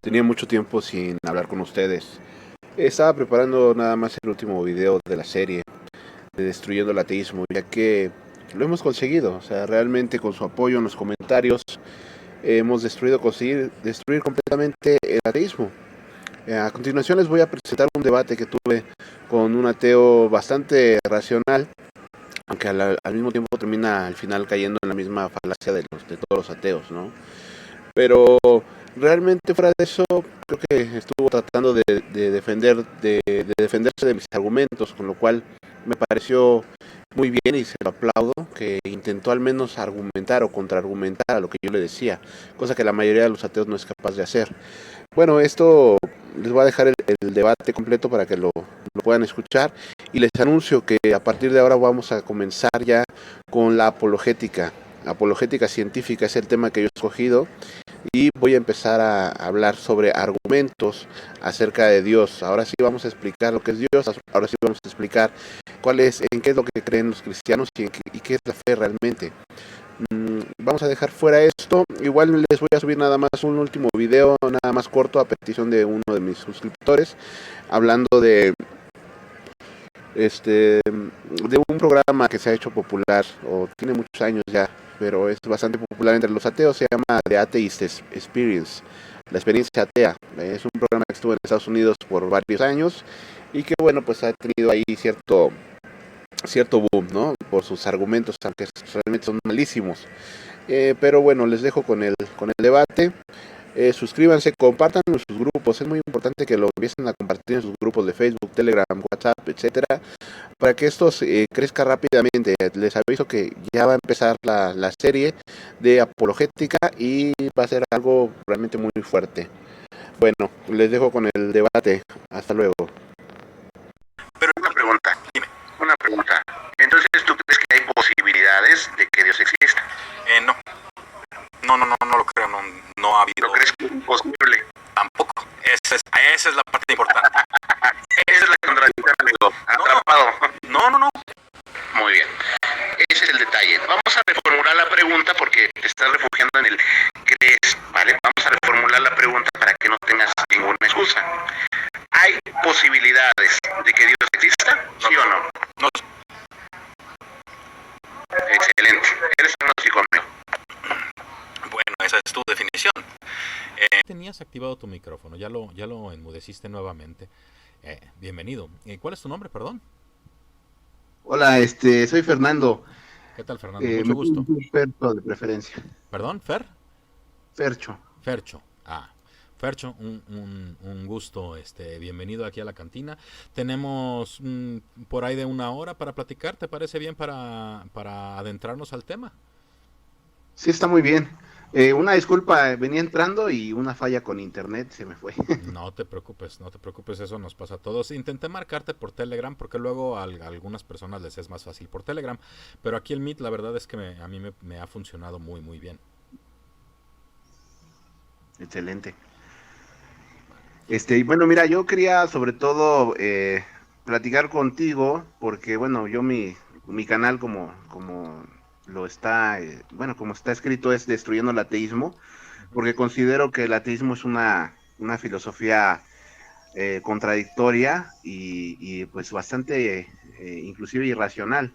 Tenía mucho tiempo sin hablar con ustedes. Estaba preparando nada más el último video de la serie de Destruyendo el Ateísmo, ya que lo hemos conseguido. O sea, realmente con su apoyo en los comentarios hemos conseguir destruir completamente el ateísmo. A continuación les voy a presentar un debate que tuve con un ateo bastante racional, aunque al mismo tiempo termina al final cayendo en la misma falacia de todos los ateos, ¿no? Pero realmente fuera de eso, creo que estuvo tratando de defenderse de mis argumentos, con lo cual me pareció muy bien y se lo aplaudo, que intentó al menos argumentar o contraargumentar a lo que yo le decía, cosa que la mayoría de los ateos no es capaz de hacer. Bueno, esto les voy a dejar el debate completo para que lo puedan escuchar y les anuncio que a partir de ahora vamos a comenzar ya con la apologética. La apologética científica es el tema que yo he escogido y voy a empezar a hablar sobre argumentos acerca de Dios. Ahora sí vamos a explicar lo que es Dios, ahora sí vamos a explicar en qué es lo que creen los cristianos y qué es la fe realmente. Vamos a dejar fuera esto. Igual les voy a subir nada más un último video, nada más corto, a petición de uno de mis suscriptores, hablando de un programa que se ha hecho popular, o tiene muchos años ya, pero es bastante popular entre los ateos. Se llama The Atheist Experience, la experiencia atea. Es un programa que estuvo en Estados Unidos por varios años y que, bueno, pues ha tenido ahí cierto boom, ¿no? Por sus argumentos, aunque realmente son malísimos. Pero bueno, les dejo con el debate. Suscríbanse, compartan en sus grupos. Es muy importante que lo empiecen a compartir en sus grupos de Facebook, Telegram, WhatsApp, etcétera, para que esto crezca rápidamente. Les aviso que ya va a empezar la serie de apologética y va a ser algo realmente muy fuerte. Bueno, les dejo con el debate. Hasta luego. Pero una pregunta, dime, una pregunta. Entonces, ¿tú crees que hay posibilidades de que Dios exista? No. No lo creo, no ha habido. ¿Lo crees que es imposible? Tampoco. Esa es la parte importante. Esa es la contradicción, amigo. Atrapado. No. Muy bien. Ese es el detalle. Vamos a reformular la pregunta porque te estás refugiando en el crees, ¿vale? Vamos a reformular la pregunta para que no tengas ninguna excusa. ¿Hay posibilidades de que Dios exista? ¿Sí o no? No. Excelente. Eres agnóstico, amigo. Bueno, esa es tu definición. Tenías activado tu micrófono, ya lo enmudeciste nuevamente. Bienvenido. ¿Cuál es tu nombre, perdón? Hola, soy Fernando. ¿Qué tal, Fernando? Mucho gusto. Fercho de preferencia. ¿Perdón, Fer? Fercho. Fercho. Fercho, un gusto, bienvenido aquí a la cantina. Tenemos por ahí de una hora para platicar, ¿te parece bien para adentrarnos al tema? Sí, está muy bien. Una disculpa, venía entrando y una falla con internet se me fue. No te preocupes, eso nos pasa a todos. Intenté marcarte por Telegram porque luego a algunas personas les es más fácil por Telegram, pero aquí el Meet la verdad es que a mí me ha funcionado muy, muy bien. Excelente. Bueno, mira, yo quería sobre todo platicar contigo porque, bueno, yo mi canal como lo está, bueno, como está escrito es Destruyendo el Ateísmo, porque considero que el ateísmo es una filosofía contradictoria y pues bastante inclusive irracional.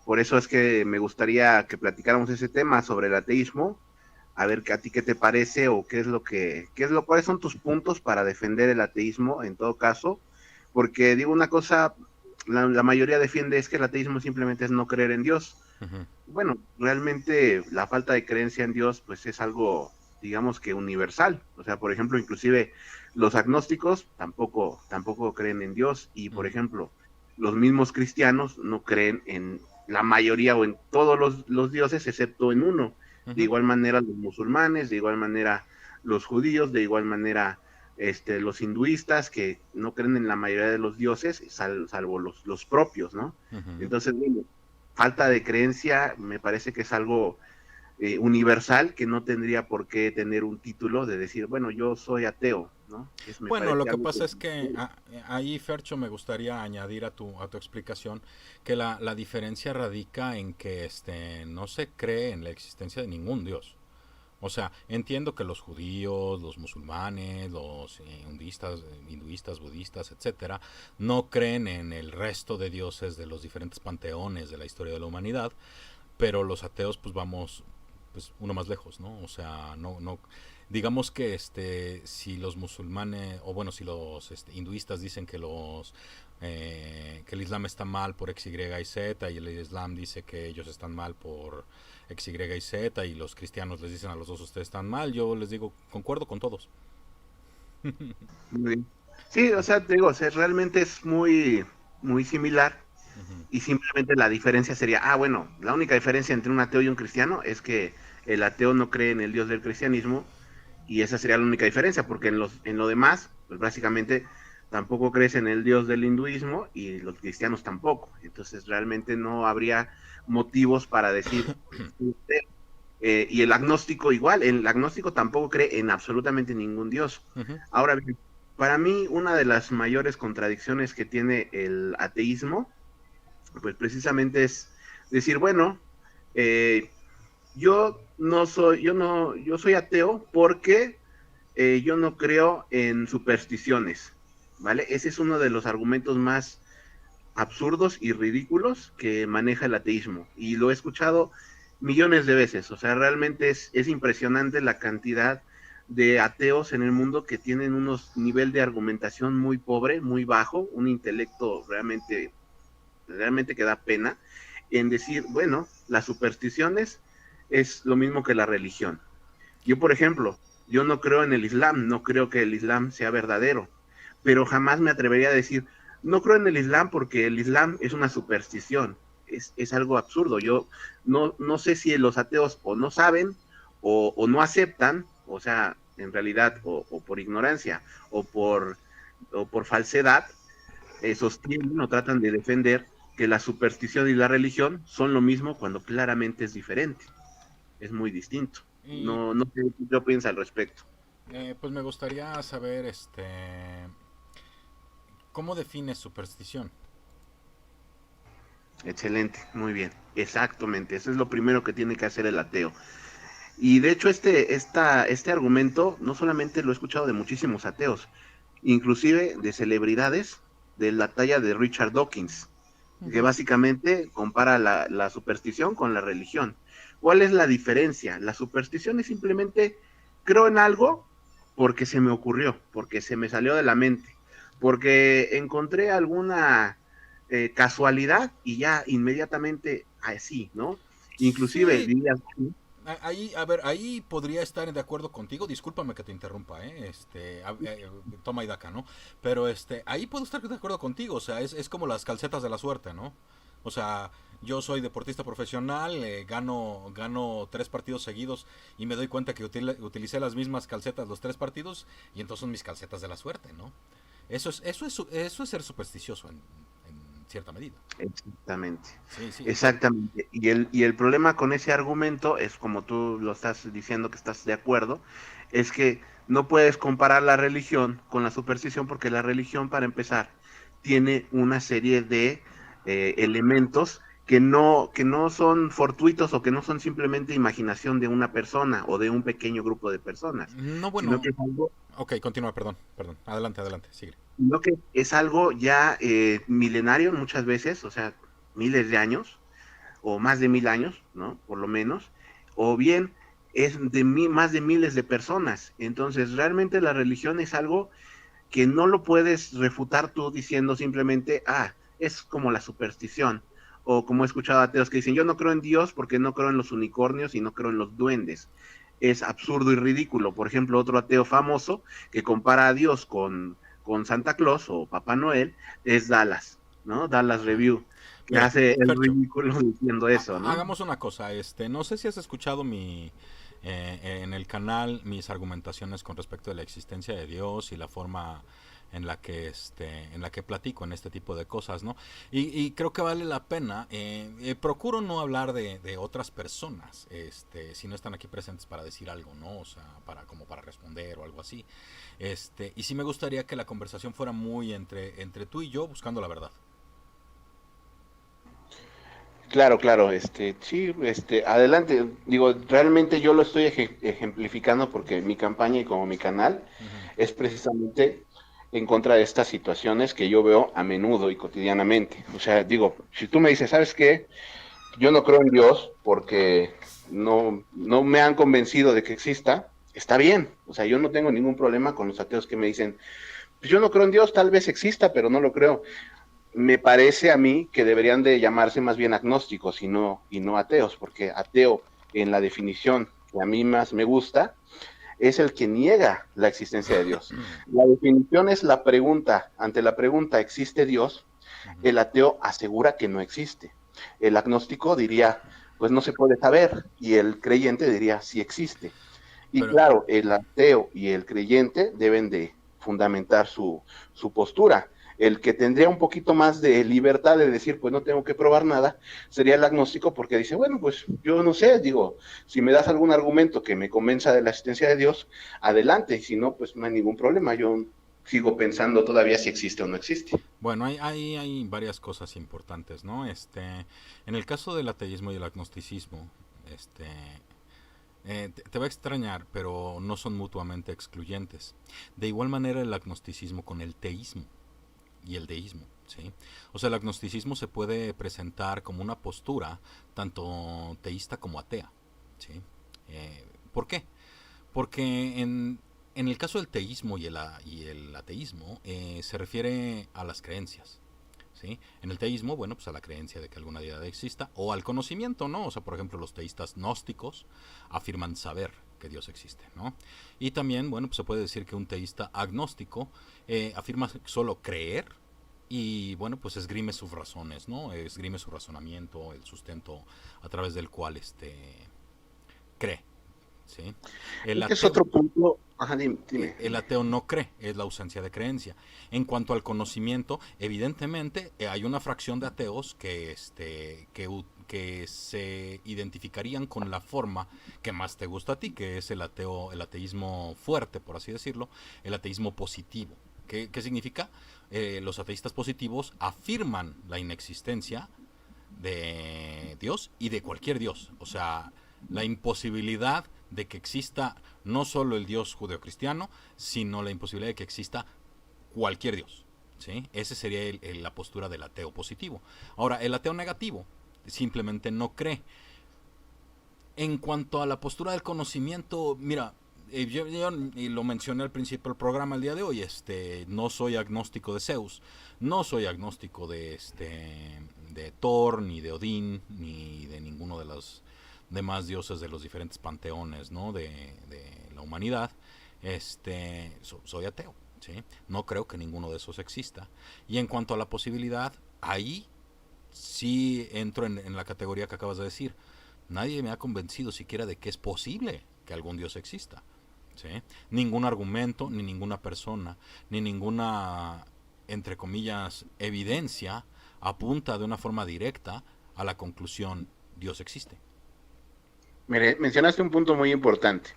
Por eso es que me gustaría que platicáramos ese tema sobre el ateísmo, a ver a ti qué te parece o cuáles son tus puntos para defender el ateísmo en todo caso, porque digo una cosa, la mayoría defiende es que el ateísmo simplemente es no creer en Dios. Uh-huh. Bueno, realmente la falta de creencia en Dios pues es algo, digamos que universal. O sea, por ejemplo, inclusive los agnósticos tampoco creen en Dios y, por ejemplo, los mismos cristianos no creen en la mayoría o en todos los dioses excepto en uno. De igual manera los musulmanes, de igual manera los judíos, de igual manera los hinduistas que no creen en la mayoría de los dioses, salvo los propios, ¿no? Entonces, bueno, falta de creencia me parece que es algo universal que no tendría por qué tener un título de decir, bueno, yo soy ateo, ¿no? Bueno, lo que pasa es que ahí, Fercho, me gustaría añadir a tu explicación que la diferencia radica en que no se cree en la existencia de ningún Dios. O sea, entiendo que los judíos, los musulmanes, los hinduistas, budistas, etcétera, no creen en el resto de dioses de los diferentes panteones de la historia de la humanidad, pero los ateos pues vamos pues uno más lejos, ¿no? O sea, no digamos que si los musulmanes o bueno, si los hinduistas dicen que el Islam está mal por X, Y y Z, y el Islam dice que ellos están mal por X, Y y Z, y los cristianos les dicen a los dos ustedes están mal, yo les digo, concuerdo con todos. Muy bien. Sí, o sea, te digo, o sea, realmente es muy, muy similar Ujú. y simplemente la diferencia sería, bueno, la única diferencia entre un ateo y un cristiano es que el ateo no cree en el Dios del cristianismo y esa sería la única diferencia, porque en lo demás, pues básicamente tampoco crees en el Dios del hinduismo y los cristianos tampoco. Entonces realmente no habría motivos para decir, y el agnóstico igual, el agnóstico tampoco cree en absolutamente ningún Dios. Ujú. Ahora bien, para mí una de las mayores contradicciones que tiene el ateísmo, pues precisamente es decir, bueno, yo soy ateo porque yo no creo en supersticiones, ¿vale? Ese es uno de los argumentos más absurdos y ridículos que maneja el ateísmo. Y lo he escuchado millones de veces. O sea, realmente es impresionante la cantidad de ateos en el mundo que tienen unos nivel de argumentación muy pobre, muy bajo, un intelecto realmente que da pena en decir, bueno, las supersticiones es lo mismo que la religión. Yo, por ejemplo, yo no creo en el Islam, no creo que el Islam sea verdadero, pero jamás me atrevería a decir, no creo en el Islam porque el Islam es una superstición, es algo absurdo. Yo no sé si los ateos o no saben o no aceptan, o sea, en realidad, o por ignorancia o por falsedad, sostienen o tratan de defender que la superstición y la religión son lo mismo cuando claramente es diferente, es muy distinto. Y No sé qué piensa al respecto. pues me gustaría saber, ¿cómo defines superstición? Excelente, muy bien, exactamente, eso es lo primero que tiene que hacer el ateo. Y de hecho este argumento no solamente lo he escuchado de muchísimos ateos, inclusive de celebridades de la talla de Richard Dawkins, que Ujú. básicamente compara la superstición con la religión. ¿Cuál es la diferencia? La superstición es simplemente creo en algo porque se me ocurrió, porque se me salió de la mente, porque encontré alguna casualidad y ya inmediatamente así, ¿no? Inclusive Sí, diría, ahí, a ver, ahí podría estar de acuerdo contigo. Discúlpame que te interrumpa, toma y daca, ¿no? Pero ahí puedo estar de acuerdo contigo. O sea, es como las calcetas de la suerte, ¿no? O sea, yo soy deportista profesional, gano 3 partidos seguidos y me doy cuenta que utilicé las mismas calcetas los 3 partidos y entonces son mis calcetas de la suerte, ¿no? Eso es ser supersticioso en cierta medida. exactamente, Sí, sí, exactamente. Y el problema con ese argumento es, como tú lo estás diciendo que estás de acuerdo, es que no puedes comparar la religión con la superstición porque la religión, para empezar, tiene una serie de elementos que no son fortuitos o que no son simplemente imaginación de una persona o de un pequeño grupo de personas, no, sino que bueno. es algo Ok, continúa, perdón, perdón. Adelante, adelante, sigue. sino que es algo ya milenario muchas veces, o sea, miles de años, o más de 1000 años, ¿no? Por lo menos, o bien es de más de miles de personas. Entonces, realmente la religión es algo que no lo puedes refutar tú diciendo simplemente, es como la superstición. O como he escuchado a ateos que dicen, yo no creo en Dios porque no creo en los unicornios y no creo en los duendes. Es absurdo y ridículo. Por ejemplo, otro ateo famoso que compara a Dios con Santa Claus o Papá Noel es Dallas, ¿no? Dallas Ajá. Review, que Mira, hace el Fercho, ridículo diciendo eso, ¿no? hagamos una cosa, no sé si has escuchado en el canal mis argumentaciones con respecto a la existencia de Dios y la forma en la que platico en este tipo de cosas, ¿no? Y creo que vale la pena. Procuro no hablar de otras personas, si no están aquí presentes para decir algo, ¿no? O sea, como para responder o algo así. Y sí me gustaría que la conversación fuera muy entre tú y yo buscando la verdad. Claro, claro, sí, adelante. Digo, realmente yo lo estoy ejemplificando porque mi campaña y como mi canal Ujú. es precisamente en contra de estas situaciones que yo veo a menudo y cotidianamente. O sea, digo, si tú me dices, ¿sabes qué? Yo no creo en Dios porque no me han convencido de que exista, está bien. O sea, yo no tengo ningún problema con los ateos que me dicen, pues yo no creo en Dios, tal vez exista, pero no lo creo. Me parece a mí que deberían de llamarse más bien agnósticos y no ateos, porque ateo en la definición que a mí más me gusta es el que niega la existencia de Dios. La definición es la pregunta. Ante la pregunta, ¿existe Dios? Ujú. El ateo asegura que no existe. El agnóstico diría, pues no se puede saber, y el creyente diría, sí existe. Y Pero, claro, el ateo y el creyente deben de fundamentar su postura. El que tendría un poquito más de libertad de decir, pues no tengo que probar nada, sería el agnóstico porque dice, bueno, pues yo no sé, digo, si me das algún argumento que me convenza de la existencia de Dios, adelante, y si no, pues no hay ningún problema, yo sigo pensando todavía si existe o no existe. bueno, hay varias cosas importantes, ¿no? En el caso del ateísmo y el agnosticismo, este, te va a extrañar, pero no son mutuamente excluyentes. De igual manera el agnosticismo con el teísmo y el deísmo, ¿sí? O sea, el agnosticismo se puede presentar como una postura tanto teísta como atea, ¿sí? ¿Por qué? Porque en el caso del teísmo y el ateísmo se refiere a las creencias, ¿sí? En el teísmo, bueno, pues a la creencia de que alguna deidad exista o al conocimiento, ¿no? O sea, por ejemplo, los teístas gnósticos afirman saber que Dios existe, ¿no? Y también, bueno, pues se puede decir que un teísta agnóstico afirma solo creer y, bueno, pues esgrime sus razones, ¿no? Esgrime su razonamiento, el sustento a través del cual cree, ¿sí? El Este es ateo otro punto. Ajá, dime. el ateo no cree, es la ausencia de creencia. En cuanto al conocimiento, evidentemente hay una fracción de ateos que se identificarían con la forma que más te gusta a ti, que es el ateísmo fuerte, por así decirlo, el ateísmo positivo. ¿Qué significa? Los ateístas positivos afirman la inexistencia de Dios y de cualquier Dios. O sea, la imposibilidad de que exista no solo el Dios judeocristiano, sino la imposibilidad de que exista cualquier Dios. ¿Sí? Esa sería la postura del ateo positivo. Ahora, el ateo negativo simplemente no cree. En cuanto a la postura del conocimiento, mira, yo y lo mencioné al principio del programa el día de hoy, no soy agnóstico de Zeus, no soy agnóstico de Thor, ni de Odín, ni de ninguno de los demás dioses de los diferentes panteones, ¿no? de la humanidad. Soy ateo, ¿sí? No creo que ninguno de esos exista. Y en cuanto a la posibilidad, ahí sí entro en la categoría que acabas de decir. Nadie me ha convencido siquiera de que es posible que algún Dios exista, ¿sí? Ningún argumento, ni ninguna persona, ni ninguna, entre comillas, evidencia apunta de una forma directa a la conclusión Dios existe. Mire, mencionaste un punto muy importante.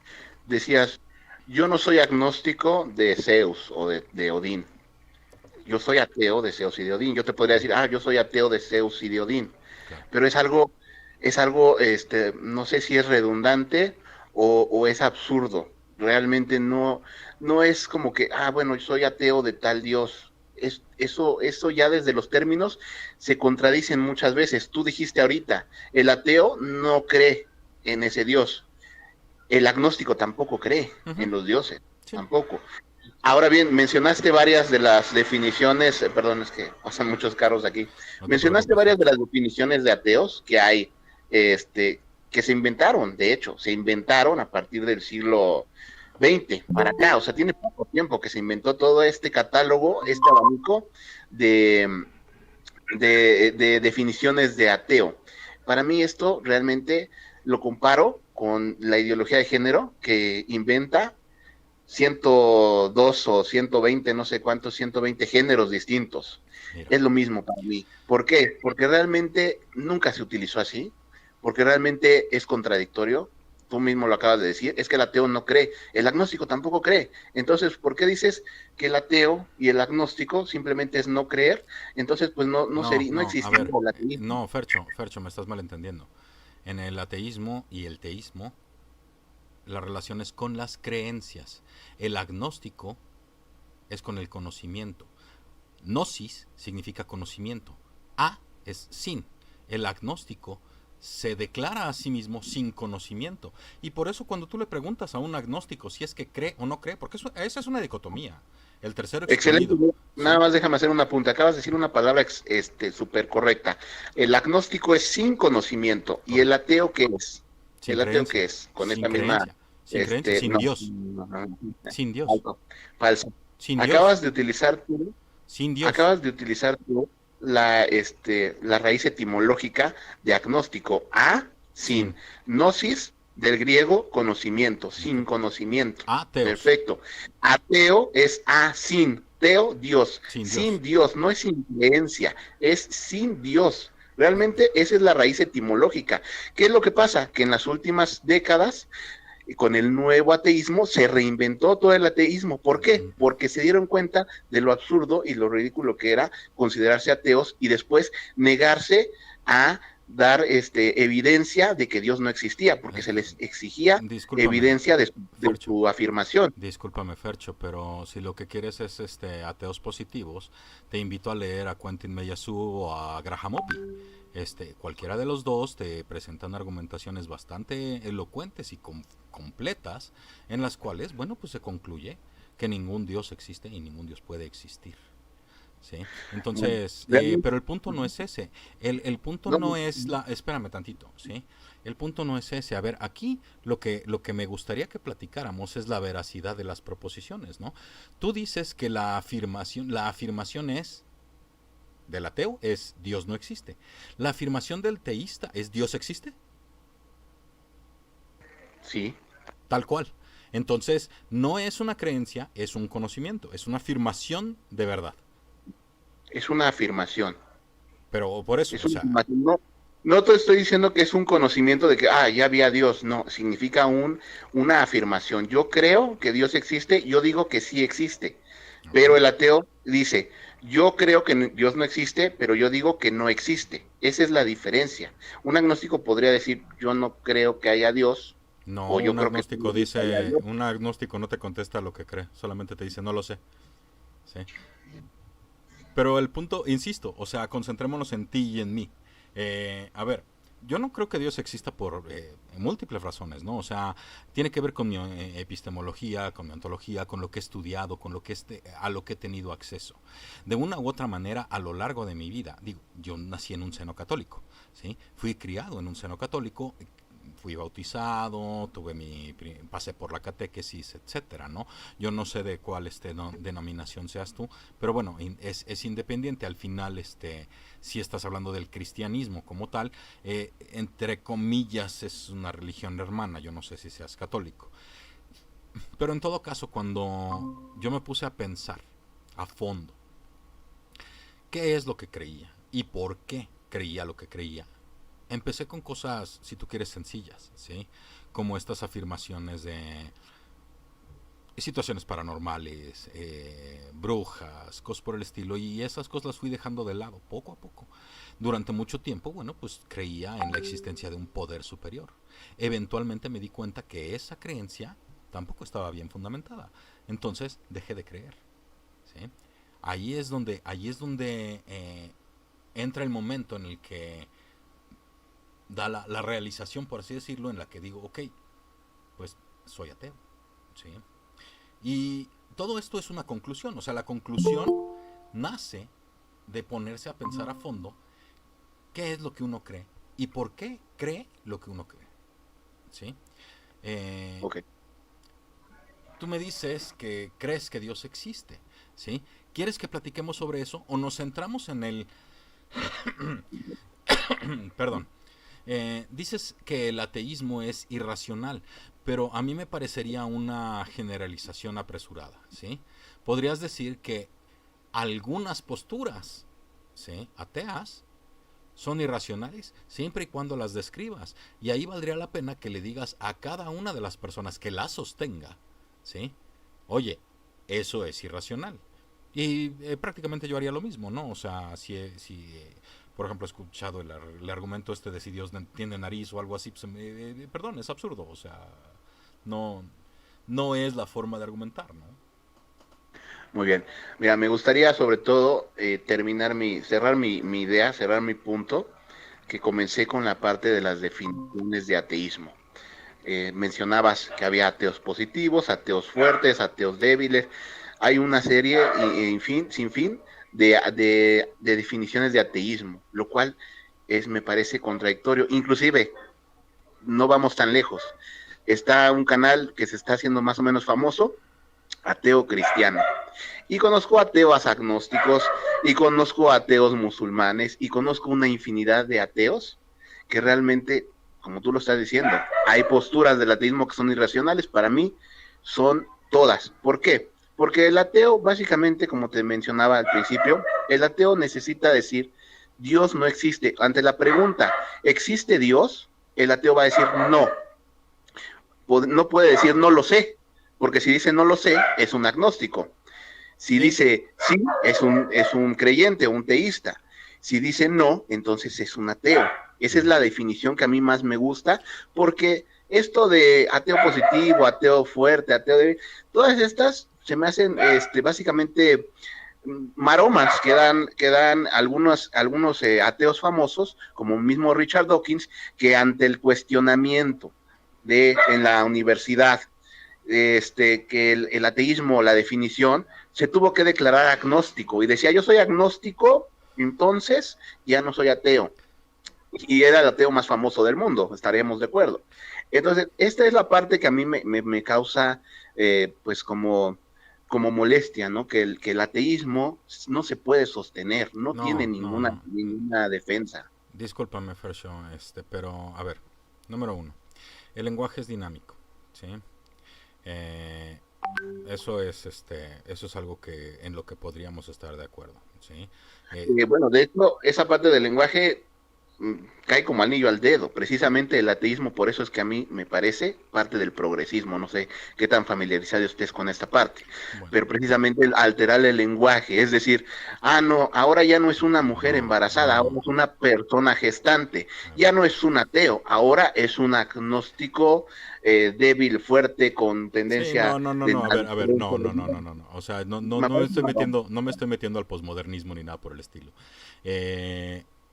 Decías, yo no soy agnóstico de Zeus o de Odín. Yo soy ateo de Zeus y de Odín. Yo te podría decir, yo soy ateo de Zeus y de Odín. Claro. Pero es algo, no sé si es redundante o es absurdo. Realmente no es como que, bueno, yo soy ateo de tal Dios. Eso ya desde los términos se contradicen muchas veces. Tú dijiste ahorita, el ateo no cree en ese Dios. El agnóstico tampoco cree Ujú. en los dioses, Sí, tampoco. Ahora bien, mencionaste varias de las definiciones, perdón, es que pasan muchos carros de aquí. no te Mencionaste preocupes, varias de Fercho. las definiciones de ateos que hay, que se inventaron, de hecho, se inventaron a partir del siglo XX para acá, o sea, tiene poco tiempo que se inventó todo este catálogo, este abanico de, de definiciones de ateo. Para mí esto realmente lo comparo con la ideología de género que inventa 102 o 120, no sé cuántos, 120 géneros distintos. Mira, Es lo mismo para mí. ¿Por qué? Porque realmente nunca se utilizó así, porque realmente es contradictorio, tú mismo lo acabas de decir, es que el ateo no cree, el agnóstico tampoco cree. Entonces, ¿por qué dices que el ateo y el agnóstico simplemente es no creer? Entonces, pues no A existiría ver, el ateísmo. no, Fercho, me estás malentendiendo. En el ateísmo y el teísmo, la relación es con las creencias. El agnóstico es con el conocimiento. Gnosis significa conocimiento. A es sin. El agnóstico se declara a sí mismo sin conocimiento. Y por eso cuando tú le preguntas a un agnóstico si es que cree o no cree, porque esa es una dicotomía. El tercero Excelente. excluido. Nada ¿Sí? más déjame hacer un apunte. Acabas de decir una palabra súper correcta. El agnóstico es sin conocimiento. ¿Y el Correcto. ateo qué es? Sin ¿El ateo creencia. qué es? Con Sin esta misma, creencia. Sin creencia. Sin no, Dios. no, no, Sin Dios. falso, falso. Sin Dios. Acabas de utilizar tú, Sin Dios. acabas de utilizar tú la raíz etimológica de agnóstico, a, sin, Sin. gnosis, del griego conocimiento, sin Perfecto. conocimiento. Ateos. Perfecto. Ateo es a, sin, teo, Dios. Sin Sin Dios. Dios, no es sin creencia, es sin Dios. Realmente esa es la raíz etimológica. ¿Qué es lo que pasa? Que en las últimas décadas con el nuevo ateísmo se reinventó todo el ateísmo. ¿Por qué? Porque se dieron cuenta de lo absurdo y lo ridículo que era considerarse ateos y después negarse a dar evidencia de que Dios no existía, porque se les exigía Discúlpame, evidencia de Fercho. su afirmación. Discúlpame, Fercho, pero si lo que quieres es ateos positivos, te invito a leer a Quentin Meyasu o a Graham Oppy. Cualquiera de los dos te presentan argumentaciones bastante elocuentes y completas en las cuales, bueno, pues se concluye que ningún Dios existe y ningún Dios puede existir. ¿Sí? Entonces, Realmente, pero el punto no es ese. El punto no, no es la... Espérame tantito, ¿sí? El punto no es ese. A ver, aquí lo que me gustaría que platicáramos es la veracidad de las proposiciones, ¿no? Tú dices que la afirmación es del ateo es Dios no existe. La afirmación del teísta es Dios existe, sí, tal cual. Entonces, no es una creencia, es un conocimiento, es una afirmación de verdad. es una afirmación. Pero por eso, Es o una sea, afirmación. No, no te estoy diciendo que es un conocimiento de que, ya había Dios. No, significa una afirmación. Yo creo que Dios existe, yo digo que sí existe. ok. Pero el ateo dice, yo creo que Dios no existe, pero yo digo que no existe. Esa es la diferencia. Un agnóstico podría decir, yo no creo que haya Dios, No, o yo un creo que agnóstico haya dice, Dios. un agnóstico no te contesta lo que cree, solamente te dice no lo sé. ¿Sí? Pero el punto, insisto, o sea, concentrémonos en ti y en mí. A ver, yo no creo que Dios exista por múltiples razones, ¿no? O sea, tiene que ver con mi epistemología, con mi ontología, con lo que he estudiado, con lo que a lo que he tenido acceso. De una u otra manera, a lo largo de mi vida, digo, yo nací en un seno católico, ¿sí? Fui criado en un seno católico, fui bautizado, pasé por la catequesis, etcétera, ¿no? Yo no sé de cuál denominación seas tú, pero bueno, es independiente al final, si estás hablando del cristianismo como tal, entre comillas es una religión hermana, yo no sé si seas católico. Pero en todo caso, cuando yo me puse a pensar a fondo, ¿qué es lo que creía? ¿Y por qué creía lo que creía? Empecé con cosas, si tú quieres, sencillas, ¿sí? Como estas afirmaciones de situaciones paranormales, brujas, cosas por el estilo, y esas cosas las fui dejando de lado poco a poco. Durante mucho tiempo, bueno, pues creía en la existencia de un poder superior. Eventualmente me di cuenta que esa creencia tampoco estaba bien fundamentada. Entonces dejé de creer, ¿sí? Ahí es donde entra el momento en el que da la realización, por así decirlo, en la que digo, ok, pues soy ateo, ¿sí? Y todo esto es una conclusión, o sea, la conclusión nace de ponerse a pensar a fondo qué es lo que uno cree y por qué cree lo que uno cree, ¿sí? Eh, Ok. Tú me dices que crees que Dios existe, ¿sí? ¿Quieres que platiquemos sobre eso o nos centramos en el... Perdón. Dices que el ateísmo es irracional, pero a mí me parecería una generalización apresurada, ¿sí? Podrías decir que algunas posturas, ¿sí?, ateas son irracionales siempre y cuando las describas. Y ahí valdría la pena que le digas a cada una de las personas que las sostenga, ¿sí? Oye, eso es irracional. Y prácticamente yo haría lo mismo, ¿no? O sea, si por ejemplo, he escuchado el argumento este de si Dios tiene nariz o algo así, pues, perdón, es absurdo. O sea, no, no es la forma de argumentar, ¿no? Muy bien. Mira, me gustaría sobre todo cerrar mi idea, cerrar mi punto, que comencé con la parte de las definiciones de ateísmo. Mencionabas que había ateos positivos, ateos fuertes, ateos débiles. Hay una serie sin fin de definiciones de ateísmo, lo cual me parece contradictorio. Inclusive, no vamos tan lejos. Está un canal que se está haciendo más o menos famoso, Ateo Cristiano. Y conozco ateos agnósticos, y conozco ateos musulmanes, y conozco una infinidad de ateos que realmente, como tú lo estás diciendo, hay posturas del ateísmo que son irracionales. Para mí son todas. ¿Por qué? Porque el ateo, básicamente, como te mencionaba al principio, el ateo necesita decir, Dios no existe. Ante la pregunta, ¿existe Dios? El ateo va a decir no. No puede decir no lo sé, porque si dice no lo sé, es un agnóstico. Si dice sí, es un creyente, un teísta. Si dice no, entonces es un ateo. Esa es la definición que a mí más me gusta, porque esto de ateo positivo, ateo fuerte, ateo débil, todas estas se me hacen básicamente maromas que dan algunos ateos famosos, como mismo Richard Dawkins, que ante el cuestionamiento en la universidad, que el ateísmo, la definición, se tuvo que declarar agnóstico y decía, yo soy agnóstico, entonces ya no soy ateo. Y era el ateo más famoso del mundo, estaríamos de acuerdo. Entonces, esta es la parte que a mí me causa, pues como molestia, ¿no? Que el ateísmo no se puede sostener, no tiene No. ninguna defensa. Discúlpame, Fercho, pero a ver, número uno, el lenguaje es dinámico, ¿sí? Eh, eso es algo que en lo que podríamos estar de acuerdo, ¿sí? Bueno, de hecho, esa parte del lenguaje cae como anillo al dedo. Precisamente el ateísmo, por eso es que a mí me parece parte del progresismo. No sé qué tan familiarizado estés con esta parte, Bueno, pero precisamente el alterar el lenguaje, es decir, no, ahora ya no es una mujer embarazada, ahora es una persona gestante, ya no es un ateo, ahora es un agnóstico débil, fuerte, con sí, tendencia no, a ver, no. O sea, no me estoy metiendo al posmodernismo ni nada por el estilo.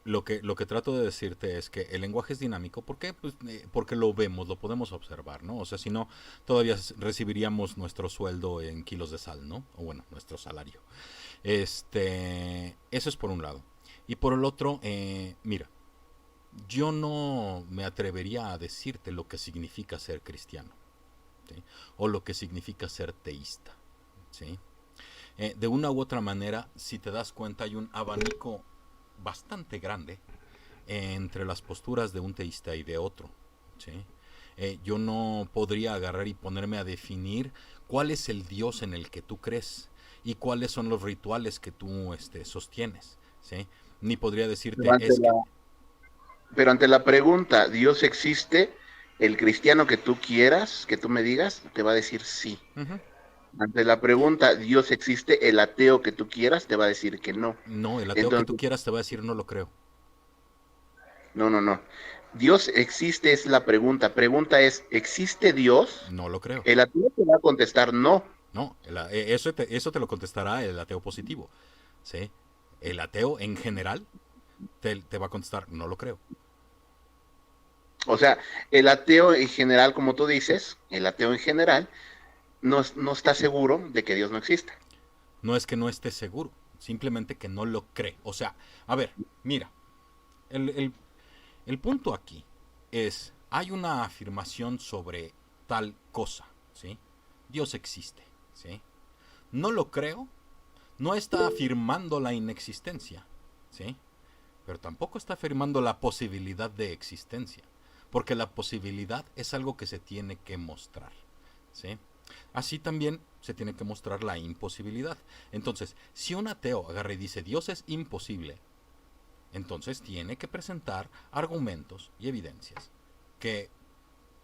Lo que trato de decirte es que el lenguaje es dinámico. ¿Por qué? Pues, porque lo vemos, lo podemos observar, ¿no? O sea, si no, todavía recibiríamos nuestro sueldo en kilos de sal, ¿no? O bueno, nuestro salario. Eso es por un lado. Y por el otro, mira, yo no me atrevería a decirte lo que significa ser cristiano, ¿sí? O lo que significa ser teísta, ¿sí? De una u otra manera, si te das cuenta, hay un abanico bastante grande entre las posturas de un teísta y de otro, ¿sí? Yo no podría agarrar y ponerme a definir cuál es el Dios en el que tú crees y cuáles son los rituales que tú sostienes, ¿sí? Ni podría decirte, Pero ante la pregunta, ¿Dios existe? El cristiano que tú quieras, que tú me digas, te va a decir sí. uh-huh. Ante la pregunta, ¿Dios existe? El ateo que tú quieras te va a decir que no. No, el ateo que tú Entonces, quieras te va a decir no lo creo. no. Dios existe es la pregunta. Pregunta es, ¿existe Dios? No lo creo. El ateo te va a contestar no. No, eso te lo contestará el ateo positivo, ¿sí? El ateo en general te va a contestar no lo creo. O sea, el ateo en general, como tú dices, el ateo en general no está seguro de que Dios no exista. No es que no esté seguro, simplemente que no lo cree. O sea, a ver, mira, el punto aquí es, hay una afirmación sobre tal cosa, ¿sí? Dios existe, ¿sí? No lo creo, no está afirmando la inexistencia, ¿sí? Pero tampoco está afirmando la posibilidad de existencia, porque la posibilidad es algo que se tiene que mostrar, ¿sí? Así también se tiene que mostrar la imposibilidad. Entonces, si un ateo agarra y dice Dios es imposible, Entonces tiene que presentar argumentos y evidencias que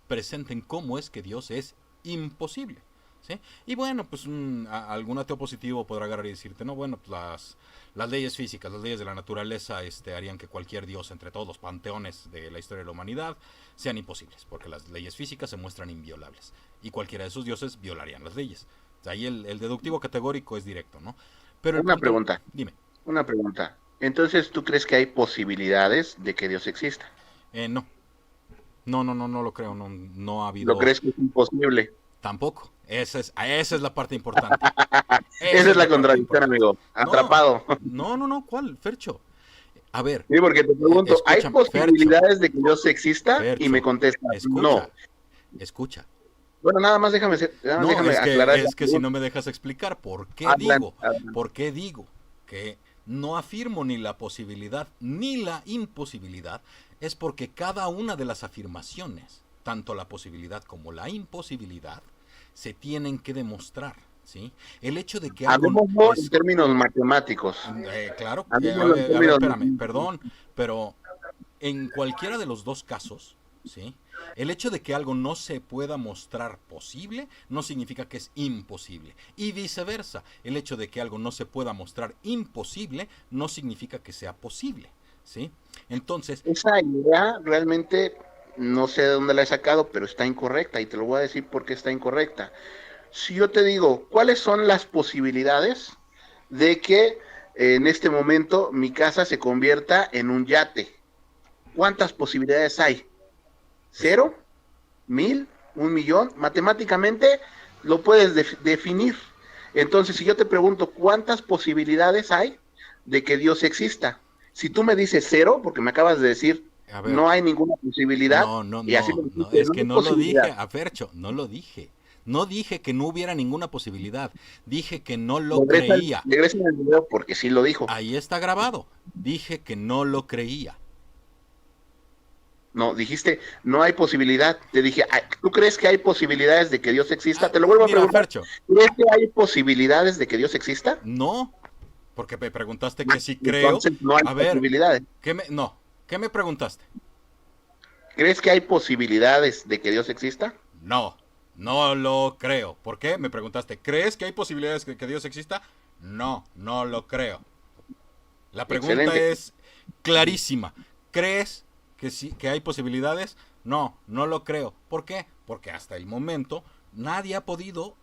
presenten cómo es que Dios es imposible. ¿Sí? Y bueno, pues algún ateo positivo podrá agarrar y decirte, no, bueno, pues las leyes físicas, las leyes de la naturaleza harían que cualquier dios entre todos los panteones de la historia de la humanidad sean imposibles, porque las leyes físicas se muestran inviolables, y cualquiera de esos dioses violarían las leyes. O sea, ahí el deductivo categórico es directo, ¿no? Pero Una pregunta. Dime. Una pregunta. Entonces, ¿tú crees que hay posibilidades de que Dios exista? No. No lo creo, no ha habido... ¿Lo crees que es imposible? Tampoco. Esa es la parte importante. Esa es la contradicción, amigo. Atrapado. No, ¿cuál? Fercho. A ver. Sí, porque te pregunto, ¿hay posibilidades de que Dios exista? Fercho, y me contestas, no. Escucha. Bueno, nada más déjame aclarar. Es que si no me dejas explicar, ¿por qué digo que no afirmo ni la posibilidad ni la imposibilidad? Es porque cada una de las afirmaciones, tanto la posibilidad como la imposibilidad, se tienen que demostrar, ¿sí? El hecho de que algo... Hablemos en términos matemáticos. Claro, a ver, espérame, perdón, pero en cualquiera de los dos casos, ¿sí? El hecho de que algo no se pueda mostrar posible no significa que es imposible. Y viceversa, el hecho de que algo no se pueda mostrar imposible no significa que sea posible, ¿sí? Entonces... Esa idea realmente no sé de dónde la he sacado, pero está incorrecta, y te lo voy a decir por qué está incorrecta. Si yo te digo, ¿cuáles son las posibilidades de que en este momento mi casa se convierta en un yate? ¿Cuántas posibilidades hay? ¿0? ¿1000? ¿1,000,000? Matemáticamente lo puedes definir. Entonces, si yo te pregunto, ¿cuántas posibilidades hay de que Dios exista? Si tú me dices 0, porque me acabas de decir, ver, no hay ninguna posibilidad. Es que no lo dije, Fercho, no lo dije. No dije que no hubiera ninguna posibilidad. Dije que no lo creía. Regresen al video porque sí lo dijo. Ahí está grabado. Dije que no lo creía. No, dijiste, no hay posibilidad. Te dije, ¿tú crees que hay posibilidades de que Dios exista? Te lo vuelvo a preguntar. Fercho. ¿Crees que hay posibilidades de que Dios exista? No, porque me preguntaste que si creo. Entonces no hay posibilidades. ¿Qué me preguntaste? ¿Crees que hay posibilidades de que Dios exista? No lo creo. ¿Por qué? Me preguntaste, ¿crees que hay posibilidades de que Dios exista? No lo creo. La pregunta es clarísima. ¿Crees que sí, que hay posibilidades? No lo creo. ¿Por qué? Porque hasta el momento nadie ha podido,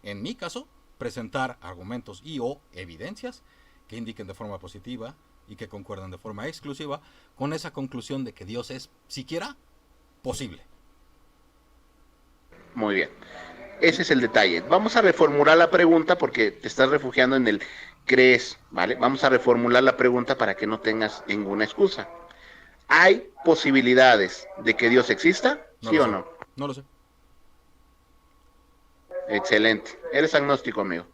en mi caso, presentar argumentos y o evidencias que indiquen de forma positiva y que concuerdan de forma exclusiva con esa conclusión de que Dios es siquiera posible. Muy bien. Ese es el detalle. Vamos a reformular la pregunta porque te estás refugiando en el crees, ¿vale? Vamos a reformular la pregunta para que no tengas ninguna excusa. ¿Hay posibilidades de que Dios exista? ¿Sí o no? No lo sé. Excelente. Eres agnóstico, amigo.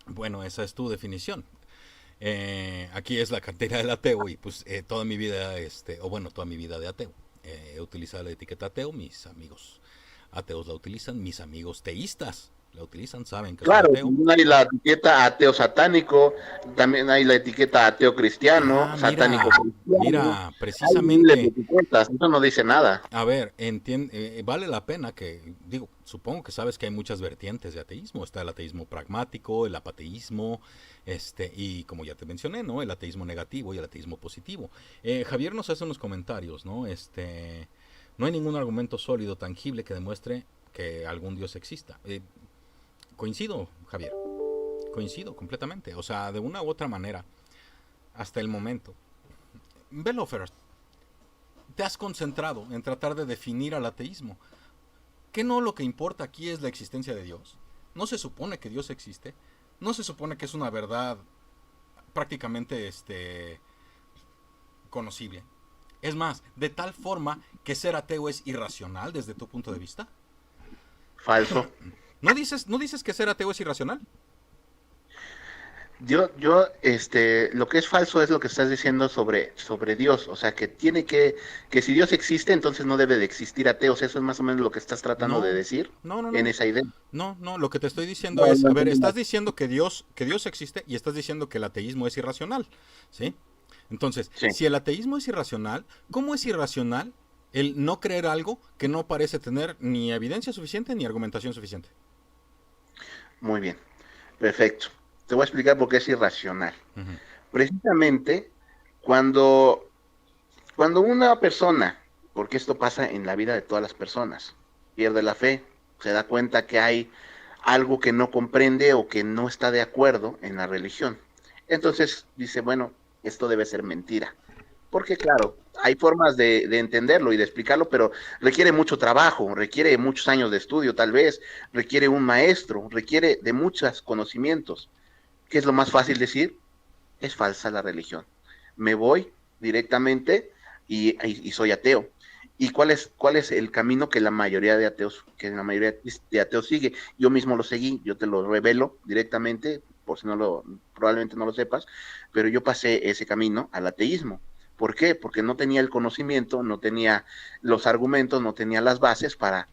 Bueno, esa es tu definición. Aquí es la cartera del ateo y pues toda mi vida, toda mi vida de ateo. He utilizado la etiqueta ateo, mis amigos ateos la utilizan, mis amigos teístas la utilizan, saben que claro, soy ateo. También hay la etiqueta ateo satánico, también hay la etiqueta ateo cristiano, satánico cristiano. Mira, precisamente. Eso no dice nada. A ver, vale la pena que, supongo que sabes que hay muchas vertientes de ateísmo. Está el ateísmo pragmático, el apateísmo, y como ya te mencioné, ¿no? El ateísmo negativo y el ateísmo positivo. Javier nos hace unos comentarios, ¿no? No hay ningún argumento sólido, tangible que demuestre que algún Dios exista. Coincido, Javier. Coincido completamente. O sea, de una u otra manera, hasta el momento. Velo, Fer, te has concentrado en tratar de definir al ateísmo. ¿Qué no lo que importa aquí es la existencia de Dios? ¿No se supone que Dios existe? ¿No se supone que es una verdad prácticamente conocible? Es más, de tal forma que ser ateo es irracional desde tu punto de vista. Falso. ¿No dices que ser ateo es irracional? Yo, lo que es falso es lo que estás diciendo sobre Dios, o sea, que si Dios existe, entonces no debe de existir ateos, eso es más o menos lo que estás tratando de decir en esa idea. No, lo que te estoy diciendo es, estás diciendo que Dios existe y estás diciendo que el ateísmo es irracional, ¿sí? Entonces, Sí. si el ateísmo es irracional, ¿cómo es irracional el no creer algo que no parece tener ni evidencia suficiente ni argumentación suficiente? Muy bien, perfecto. Te voy a explicar por qué es irracional. Ujú. Precisamente cuando, cuando una persona, porque esto pasa en la vida de todas las personas, pierde la fe, se da cuenta que hay algo que no comprende o que no está de acuerdo en la religión. Entonces dice, bueno, esto debe ser mentira. Porque claro, hay formas de entenderlo y de explicarlo, pero requiere mucho trabajo, requiere muchos años de estudio tal vez, requiere un maestro, requiere de muchos conocimientos. ¿Qué es lo más fácil decir? Es falsa la religión. Me voy directamente y soy ateo. ¿Y cuál es el camino que la mayoría de ateos, sigue? Yo mismo lo seguí, yo te lo revelo directamente, por si no lo, probablemente no lo sepas, pero yo pasé ese camino al ateísmo. ¿Por qué? Porque no tenía el conocimiento, no tenía los argumentos, no tenía las bases para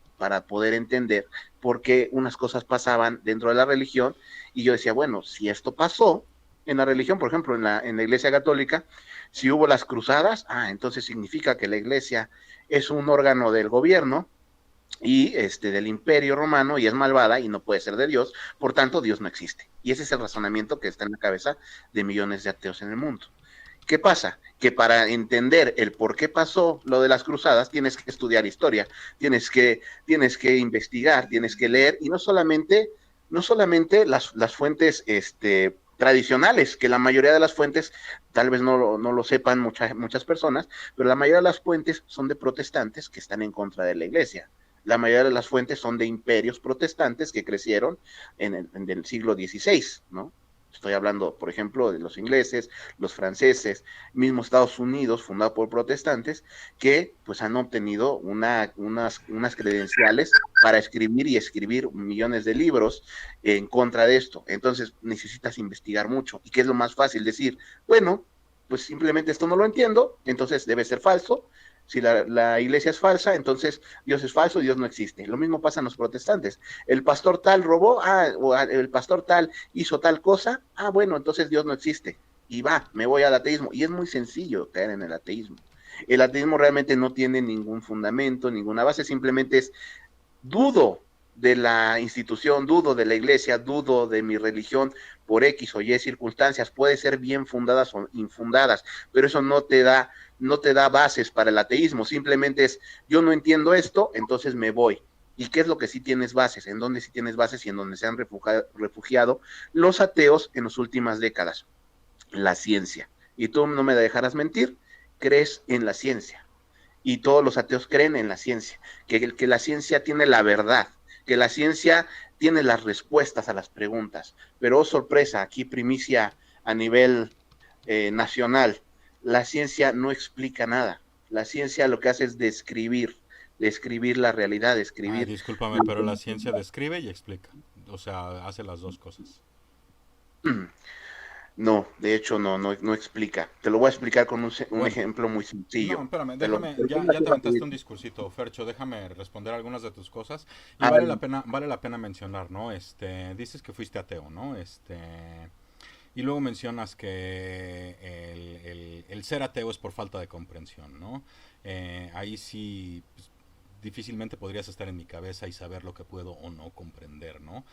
poder entender por qué unas cosas pasaban dentro de la religión. Y yo decía, bueno, si esto pasó, en la religión, por ejemplo, en la Iglesia Católica, si hubo las cruzadas, entonces significa que la Iglesia es un órgano del gobierno y del Imperio Romano y es malvada y no puede ser de Dios, por tanto Dios no existe. Y ese es el razonamiento que está en la cabeza de millones de ateos en el mundo. ¿Qué pasa? Que para entender el por qué pasó lo de las cruzadas, tienes que estudiar historia, tienes que investigar, tienes que leer, y no solamente las fuentes tradicionales, que la mayoría de las fuentes, tal vez no lo sepan muchas personas, pero la mayoría de las fuentes son de protestantes que están en contra de la iglesia. La mayoría de las fuentes son de imperios protestantes que crecieron en el siglo XVI, ¿no? Estoy hablando, por ejemplo, de los ingleses, los franceses, mismo Estados Unidos, fundado por protestantes, que pues han obtenido unas credenciales para escribir y escribir millones de libros en contra de esto. Entonces necesitas investigar mucho. ¿Y qué es lo más fácil? Decir, bueno, pues simplemente esto no lo entiendo, entonces debe ser falso. Si la iglesia es falsa, entonces Dios es falso, Dios no existe. Lo mismo pasa en los protestantes. El pastor tal robó, o el pastor tal hizo tal cosa, bueno, entonces Dios no existe. Y me voy al ateísmo. Y es muy sencillo caer en el ateísmo. El ateísmo realmente no tiene ningún fundamento, ninguna base, simplemente es dudo de la institución, dudo de la iglesia, dudo de mi religión por X o Y circunstancias, puede ser bien fundadas o infundadas, pero eso no te da bases para el ateísmo, simplemente es, yo no entiendo esto, entonces me voy. ¿Y qué es lo que sí tienes bases? ¿En dónde sí tienes bases y en dónde se han refugiado los ateos en las últimas décadas? La ciencia. Y tú no me dejarás mentir, crees en la ciencia y todos los ateos creen en la ciencia, que la ciencia tiene la verdad, que la ciencia tiene las respuestas a las preguntas. Pero, oh sorpresa, aquí primicia a nivel nacional, la ciencia no explica nada. La ciencia lo que hace es describir la realidad, Ay, describir... discúlpame, pero la ciencia describe y explica. O sea, hace las dos cosas. No, de hecho no explica. Te lo voy a explicar con un Bueno, ejemplo muy no, sencillo. espérame, Te lo, déjame, te lo pongo ya así te aventaste un rapidito. discursito, Fercho, déjame responder algunas de tus cosas y Adelante. vale la pena mencionar, ¿no? Dices que fuiste ateo, ¿no? Y luego mencionas que el ser ateo es por falta de comprensión, ¿no? Ahí sí, pues, difícilmente podrías estar en mi cabeza y saber lo que puedo o no comprender, ¿no?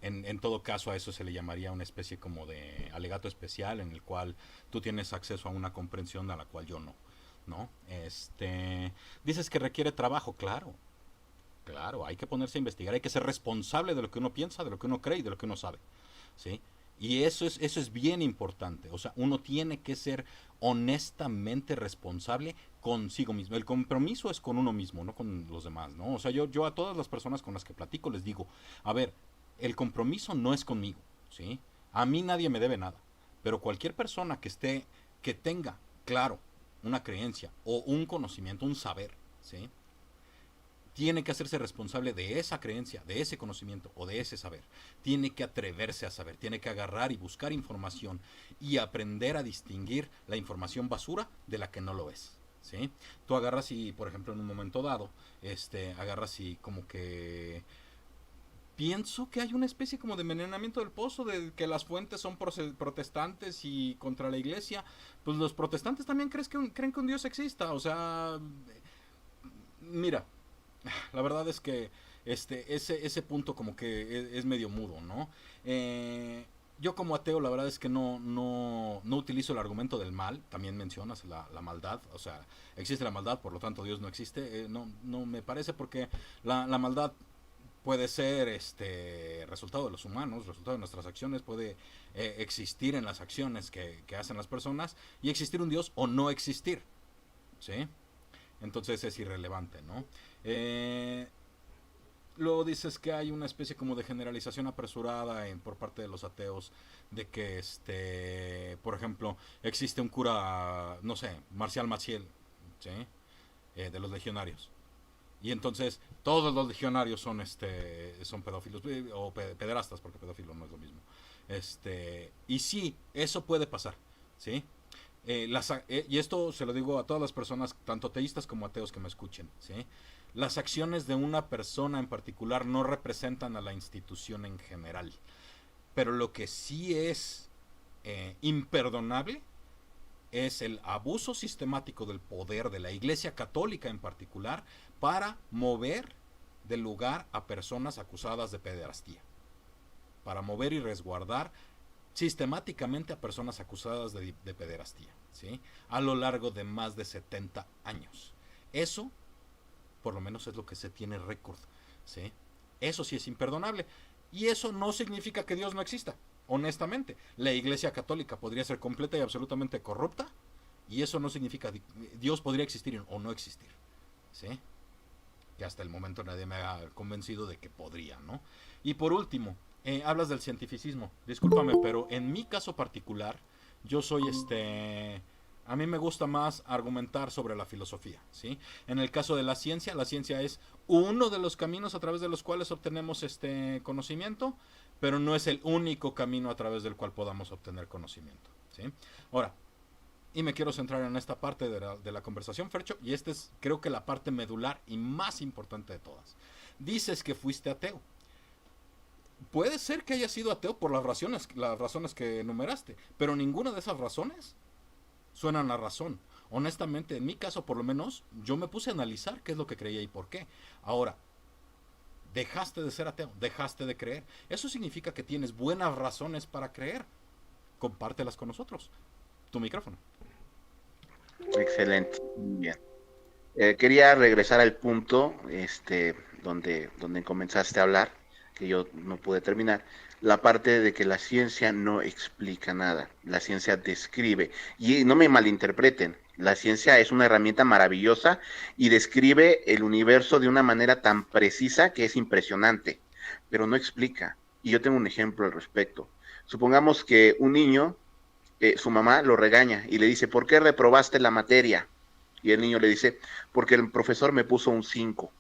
En todo caso a eso se le llamaría una especie como de alegato especial en el cual tú tienes acceso a una comprensión a la cual yo no, ¿no? Dices que requiere trabajo, claro, claro, hay que ponerse a investigar, hay que ser responsable de lo que uno piensa, de lo que uno cree y de lo que uno sabe, ¿sí? Y eso es bien importante. O sea, uno tiene que ser honestamente responsable consigo mismo. El compromiso es con uno mismo, no con los demás, ¿no? O sea, yo a todas las personas con las que platico les digo, a ver, el compromiso no es conmigo, ¿sí? A mí nadie me debe nada. Pero cualquier persona que tenga, claro, una creencia o un conocimiento, un saber, ¿sí? Tiene que hacerse responsable de esa creencia, de ese conocimiento o de ese saber. Tiene que atreverse a saber, tiene que agarrar y buscar información y aprender a distinguir la información basura de la que no lo es. ¿Sí? Tú agarras y, por ejemplo, en un momento dado, agarras y como que pienso que hay una especie como de envenenamiento del pozo, de que las fuentes son protestantes y contra la iglesia. Pues los protestantes también creen que un Dios exista. O sea, mira, la verdad es que ese punto como que es medio mudo, ¿no? Yo como ateo la verdad es que no utilizo el argumento del mal. También mencionas la maldad. O sea, existe la maldad, por lo tanto Dios no existe. No me parece, porque la maldad puede ser resultado de los humanos, resultado de nuestras acciones, puede existir en las acciones que hacen las personas, y existir un Dios o no existir, ¿sí? Entonces es irrelevante, ¿no? Luego dices que hay una especie como de generalización apresurada por parte de los ateos, de que por ejemplo, existe un cura, no sé, Marcial Maciel, ¿sí? De los legionarios. Y entonces todos los legionarios son pedófilos o pederastas, porque pedófilo no es lo mismo. Y sí, eso puede pasar, ¿sí? Y esto se lo digo a todas las personas, tanto ateístas como ateos, que me escuchen, ¿sí? Las acciones de una persona en particular no representan a la institución en general. Pero lo que sí es imperdonable es el abuso sistemático del poder de la Iglesia Católica en particular para mover del lugar a personas acusadas de pederastía, para mover y resguardar sistemáticamente a personas acusadas de pederastía, ¿sí? A lo largo de más de 70 años. Eso, por lo menos, es lo que se tiene récord, ¿sí? Eso sí es imperdonable. Y eso no significa que Dios no exista. Honestamente, la Iglesia Católica podría ser completa y absolutamente corrupta, y eso no significa Dios podría existir o no existir, ¿sí? Que hasta el momento nadie me ha convencido de que podría, ¿no? Y por último, hablas del cientificismo. Discúlpame, pero en mi caso particular, yo soy a mí me gusta más argumentar sobre la filosofía, ¿sí? En el caso de la ciencia es uno de los caminos a través de los cuales obtenemos conocimiento, pero no es el único camino a través del cual podamos obtener conocimiento, ¿sí? Ahora, y me quiero centrar en esta parte de la conversación, Fercho, y esta es, creo que, la parte medular y más importante de todas. Dices que fuiste ateo. Puede ser que haya sido ateo por las razones que enumeraste, pero ninguna de esas razones suenan a razón. Honestamente, en mi caso, por lo menos, yo me puse a analizar qué es lo que creía y por qué. Ahora, dejaste de ser ateo, dejaste de creer. Eso significa que tienes buenas razones para creer. Compártelas con nosotros. Tu micrófono. Excelente, bien. Quería regresar al punto donde comenzaste a hablar, que yo no pude terminar, la parte de que la ciencia no explica nada, la ciencia describe. Y no me malinterpreten, la ciencia es una herramienta maravillosa y describe el universo de una manera tan precisa que es impresionante, pero no explica. Y yo tengo un ejemplo al respecto. Supongamos que un niño, su mamá lo regaña y le dice, ¿por qué reprobaste la materia? Y el niño le dice, porque el profesor me puso un 5.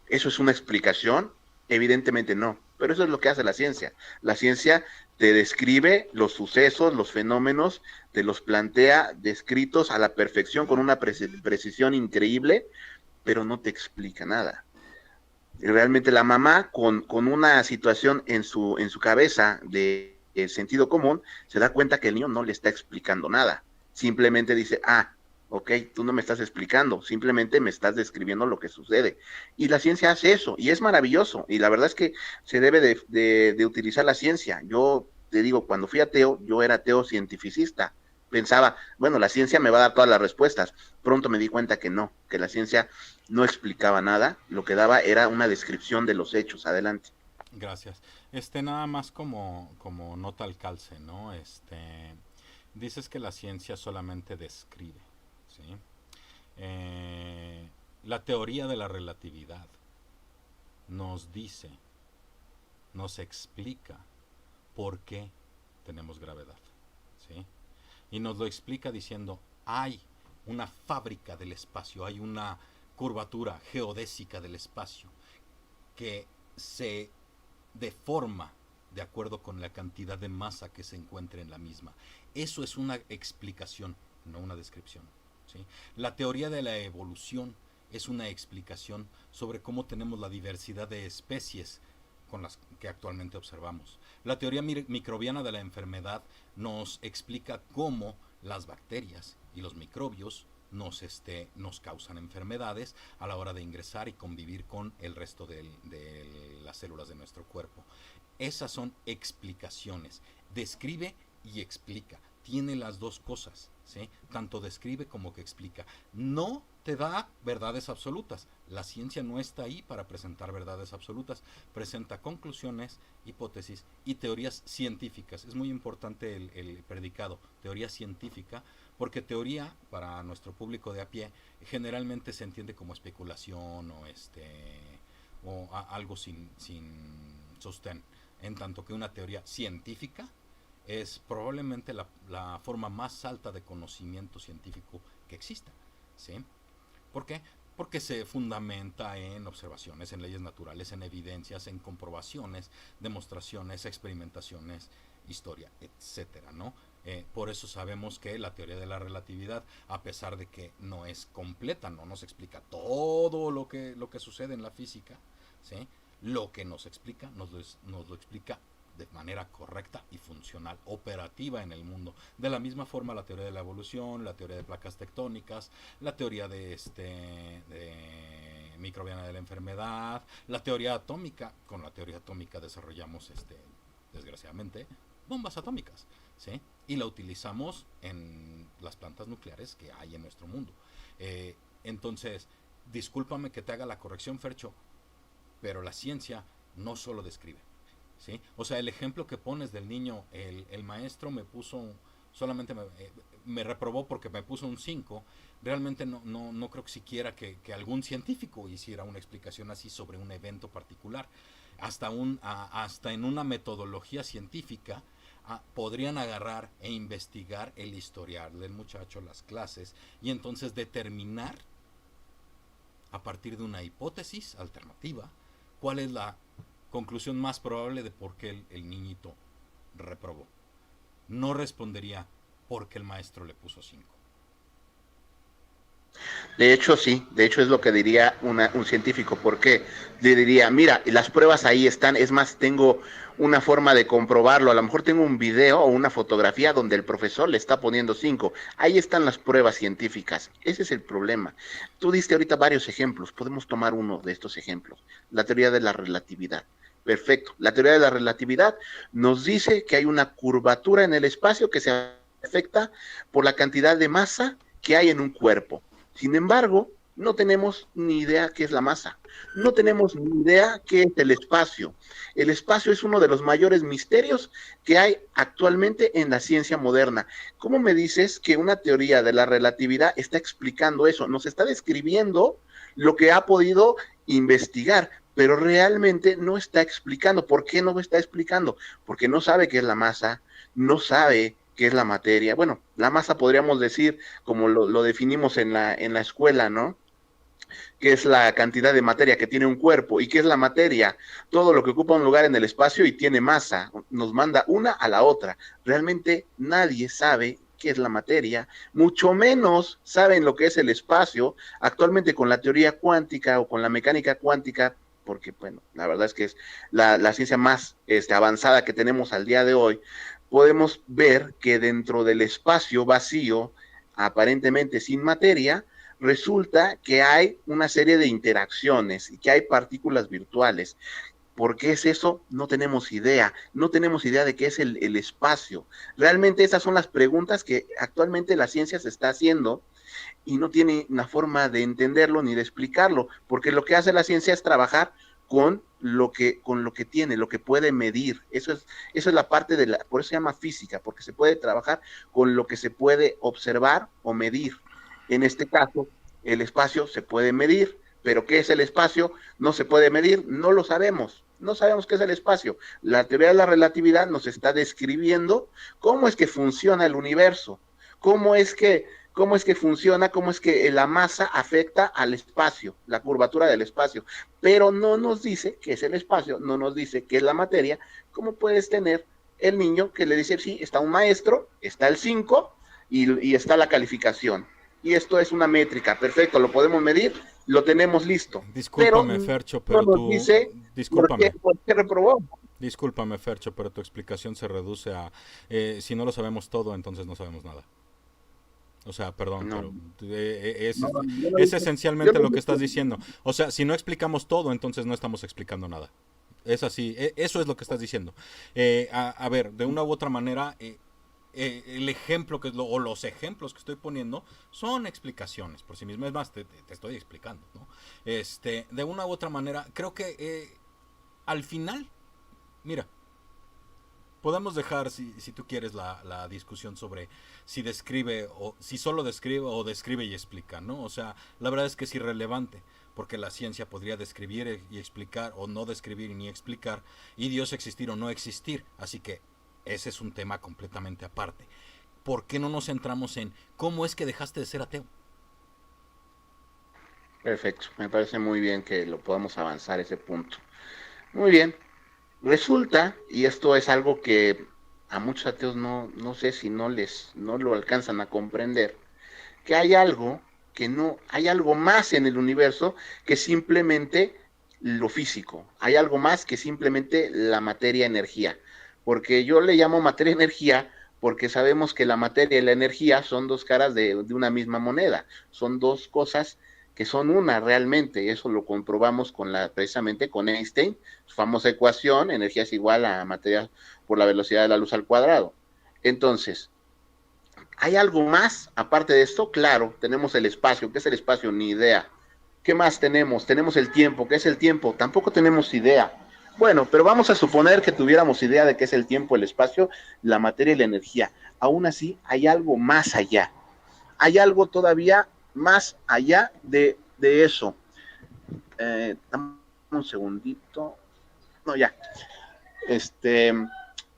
¿Eso es una explicación? Evidentemente no, pero eso es lo que hace la ciencia. La ciencia te describe los sucesos, los fenómenos, te los plantea descritos a la perfección con una precisión increíble, pero no te explica nada. Realmente la mamá, con una situación en su cabeza de sentido común, se da cuenta que el niño no le está explicando nada. Simplemente dice, ok, tú no me estás explicando, simplemente me estás describiendo lo que sucede. Y la ciencia hace eso, y es maravilloso, y la verdad es que se debe de utilizar la ciencia. Yo te digo, cuando fui ateo, yo era ateo cientificista. Pensaba, bueno, la ciencia me va a dar todas las respuestas. Pronto me di cuenta que no, que la ciencia no explicaba nada, lo que daba era una descripción de los hechos. Adelante. Gracias. Nada más como nota al calce, ¿no? Dices que la ciencia solamente describe, ¿sí? La teoría de la relatividad nos dice, nos explica por qué tenemos gravedad, ¿sí? Y nos lo explica diciendo, hay una fábrica del espacio, hay una curvatura geodésica del espacio que se deforma de acuerdo con la cantidad de masa que se encuentre en la misma. Eso es una explicación, no una descripción, ¿sí? La teoría de la evolución es una explicación sobre cómo tenemos la diversidad de especies con las que actualmente observamos. La teoría microbiana de la enfermedad nos explica cómo las bacterias y los microbios nos causan enfermedades a la hora de ingresar y convivir con el resto de las células de nuestro cuerpo. Esas son explicaciones. Describe y explica. Tiene las dos cosas, ¿sí? Tanto describe como que explica. No te da verdades absolutas. La ciencia no está ahí para presentar verdades absolutas. Presenta conclusiones, hipótesis y teorías científicas. Es muy importante el predicado, teoría científica, porque teoría, para nuestro público de a pie, generalmente se entiende como especulación o algo sin sostén. En tanto que una teoría científica es probablemente la forma más alta de conocimiento científico que exista, ¿sí? ¿Por qué? Porque se fundamenta en observaciones, en leyes naturales, en evidencias, en comprobaciones, demostraciones, experimentaciones, historia, etcétera, ¿no? Por eso sabemos que la teoría de la relatividad, a pesar de que no es completa, no nos explica todo lo que sucede en la física, ¿sí? Lo que nos explica, nos lo explica de manera correcta y funcional, operativa en el mundo. De la misma forma, la teoría de la evolución, la teoría de placas tectónicas, la teoría de microbiana de la enfermedad, la teoría atómica. Con la teoría atómica desarrollamos, desgraciadamente, bombas atómicas, ¿sí? Y la utilizamos en las plantas nucleares que hay en nuestro mundo. Entonces, discúlpame que te haga la corrección, Fercho, pero la ciencia no solo describe, ¿sí? O sea, el ejemplo que pones del niño, el maestro me puso, solamente me reprobó porque me puso un 5, realmente no creo que siquiera que algún científico hiciera una explicación así sobre un evento particular. Hasta en una metodología científica podrían agarrar e investigar el historial del muchacho, las clases, y entonces determinar a partir de una hipótesis alternativa cuál es la conclusión más probable de por qué el niñito reprobó. No respondería porque el maestro le puso 5. De hecho, sí, de hecho es lo que diría un científico, porque le diría, mira, las pruebas ahí están, es más, tengo una forma de comprobarlo, a lo mejor tengo un video o una fotografía donde el profesor le está poniendo 5, ahí están las pruebas científicas, ese es el problema. Tú diste ahorita varios ejemplos, podemos tomar uno de estos ejemplos, la teoría de la relatividad. Perfecto, la teoría de la relatividad nos dice que hay una curvatura en el espacio que se afecta por la cantidad de masa que hay en un cuerpo. Sin embargo, no tenemos ni idea qué es la masa, no tenemos ni idea qué es el espacio. El espacio es uno de los mayores misterios que hay actualmente en la ciencia moderna. ¿Cómo me dices que una teoría de la relatividad está explicando eso? Nos está describiendo lo que ha podido investigar, pero realmente no está explicando. ¿Por qué no lo está explicando? Porque no sabe qué es la masa, no sabe qué es la materia. Bueno, la masa podríamos decir, como lo definimos en la escuela, ¿no? ¿Qué es la cantidad de materia que tiene un cuerpo? ¿Y qué es la materia? Todo lo que ocupa un lugar en el espacio y tiene masa. Nos manda una a la otra. Realmente nadie sabe qué es la materia, mucho menos saben lo que es el espacio. Actualmente con la teoría cuántica o con la mecánica cuántica, porque bueno, la verdad es que es la ciencia más avanzada que tenemos al día de hoy, podemos ver que dentro del espacio vacío, aparentemente sin materia, resulta que hay una serie de interacciones y que hay partículas virtuales. ¿Por qué es eso? No tenemos idea. No tenemos idea de qué es el espacio. Realmente esas son las preguntas que actualmente la ciencia se está haciendo y no tiene una forma de entenderlo ni de explicarlo, porque lo que hace la ciencia es trabajar con lo que tiene, lo que puede medir. Eso es la parte por eso se llama física, porque se puede trabajar con lo que se puede observar o medir. En este caso, el espacio se puede medir, pero ¿qué es el espacio? No se puede medir, no lo sabemos. No sabemos qué es el espacio. La teoría de la relatividad nos está describiendo cómo es que funciona el universo, cómo es que funciona, cómo es que la masa afecta al espacio, la curvatura del espacio, pero no nos dice qué es el espacio, no nos dice qué es la materia. ¿Cómo puedes tener el niño que le dice, sí, está un maestro, está el 5 y está la calificación? Y esto es una métrica, perfecto, lo podemos medir, lo tenemos listo. Pero Discúlpame, Fercho, no pero nos dice Discúlpame. por qué reprobó. Discúlpame, Fercho, pero tu explicación se reduce a... si no lo sabemos todo, entonces no sabemos nada. O sea, perdón, No, pero no, yo no es dije, yo esencialmente no lo que estás dije. diciendo. O sea, si no explicamos todo, entonces no estamos explicando nada. Es así, eso es lo que estás diciendo. A ver, de una u otra manera, el ejemplo o los ejemplos que estoy poniendo son explicaciones por sí mismo. Es más, te estoy explicando, ¿no? De una u otra manera, creo que al final, mira, podemos dejar, si tú quieres, la discusión sobre si describe o si solo describe o describe y explica, ¿no? O sea, la verdad es que es irrelevante, porque la ciencia podría describir y explicar o no describir ni explicar, y Dios existir o no existir. Así que ese es un tema completamente aparte. ¿Por qué no nos centramos en cómo es que dejaste de ser ateo? Perfecto, me parece muy bien que lo podamos avanzar ese punto. Muy bien, resulta, y esto es algo que a muchos ateos no sé si no lo alcanzan a comprender, que hay algo que no, hay algo más en el universo que simplemente lo físico, hay algo más que simplemente la materia energía, porque yo le llamo materia energía porque sabemos que la materia y la energía son dos caras de una misma moneda, son dos cosas que son una realmente, eso lo comprobamos precisamente con Einstein, su famosa ecuación, energía es igual a materia por la velocidad de la luz al cuadrado. Entonces, ¿hay algo más aparte de esto? Claro, tenemos el espacio. ¿Qué es el espacio? Ni idea. ¿Qué más tenemos? Tenemos el tiempo. ¿Qué es el tiempo? Tampoco tenemos idea. Bueno, pero vamos a suponer que tuviéramos idea de qué es el tiempo, el espacio, la materia y la energía. Aún así, hay algo más allá. Hay algo todavía más allá de eso. Un segundito. No, ya. Este,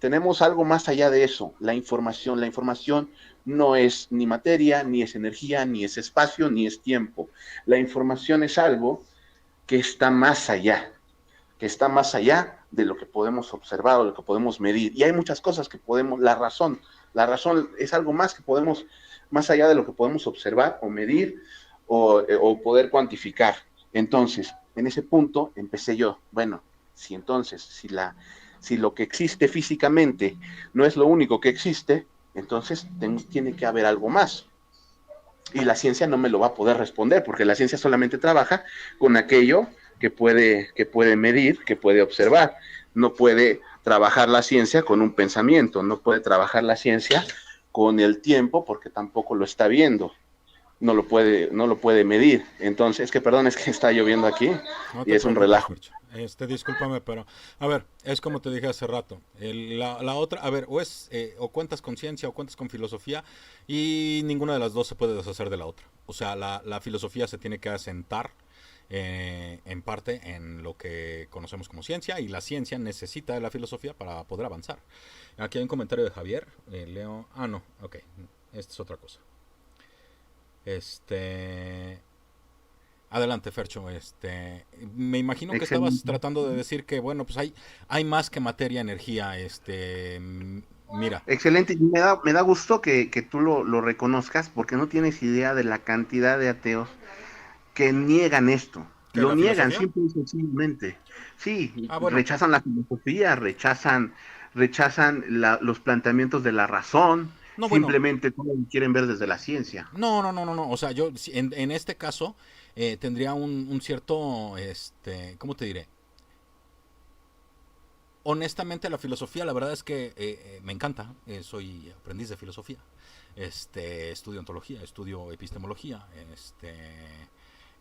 tenemos algo más allá de eso, la información. La información no es ni materia, ni es energía, ni es espacio, ni es tiempo. La información es algo que está más allá, que está más allá de lo que podemos observar o lo que podemos medir. Y hay muchas cosas que podemos, la razón es algo más que podemos, más allá de lo que podemos observar o medir o poder cuantificar. Entonces, en ese punto empecé yo, bueno, si entonces, si lo que existe físicamente no es lo único que existe, entonces tiene que haber algo más. Y la ciencia no me lo va a poder responder, porque la ciencia solamente trabaja con aquello que puede medir, que puede observar. No puede trabajar la ciencia con un pensamiento, no puede trabajar la ciencia con el tiempo, porque tampoco lo está viendo, no lo puede medir. Entonces, es que está lloviendo aquí No y te es un preocupes, relajo. Fercho. Discúlpame, pero a ver, es como te dije hace rato. La otra, a ver, o cuentas con ciencia o cuentas con filosofía, y ninguna de las dos se puede deshacer de la otra. O sea, la filosofía se tiene que asentar en parte en lo que conocemos como ciencia, y la ciencia necesita de la filosofía para poder avanzar. Aquí hay un comentario de Javier. Leo. Ah, no, ok. Esta es otra cosa. Este. Adelante, Fercho. Me imagino que estabas Excelente. tratando de decir que, bueno, pues hay más que materia, energía. Mira, Excelente, y me da gusto que tú lo reconozcas porque no tienes idea de la cantidad de ateos que niegan esto. ¿qué, Lo la niegan filosofía? simple y sencillamente. Sí, Ah, bueno. rechazan la filosofía, rechazan los planteamientos de la razón, No, bueno. simplemente todo lo quieren ver desde la ciencia. No, no, no, no, no. O sea, yo en este caso tendría un cierto, ¿cómo te diré? Honestamente, la filosofía, la verdad es que me encanta. Soy aprendiz de filosofía. Estudio ontología, estudio epistemología.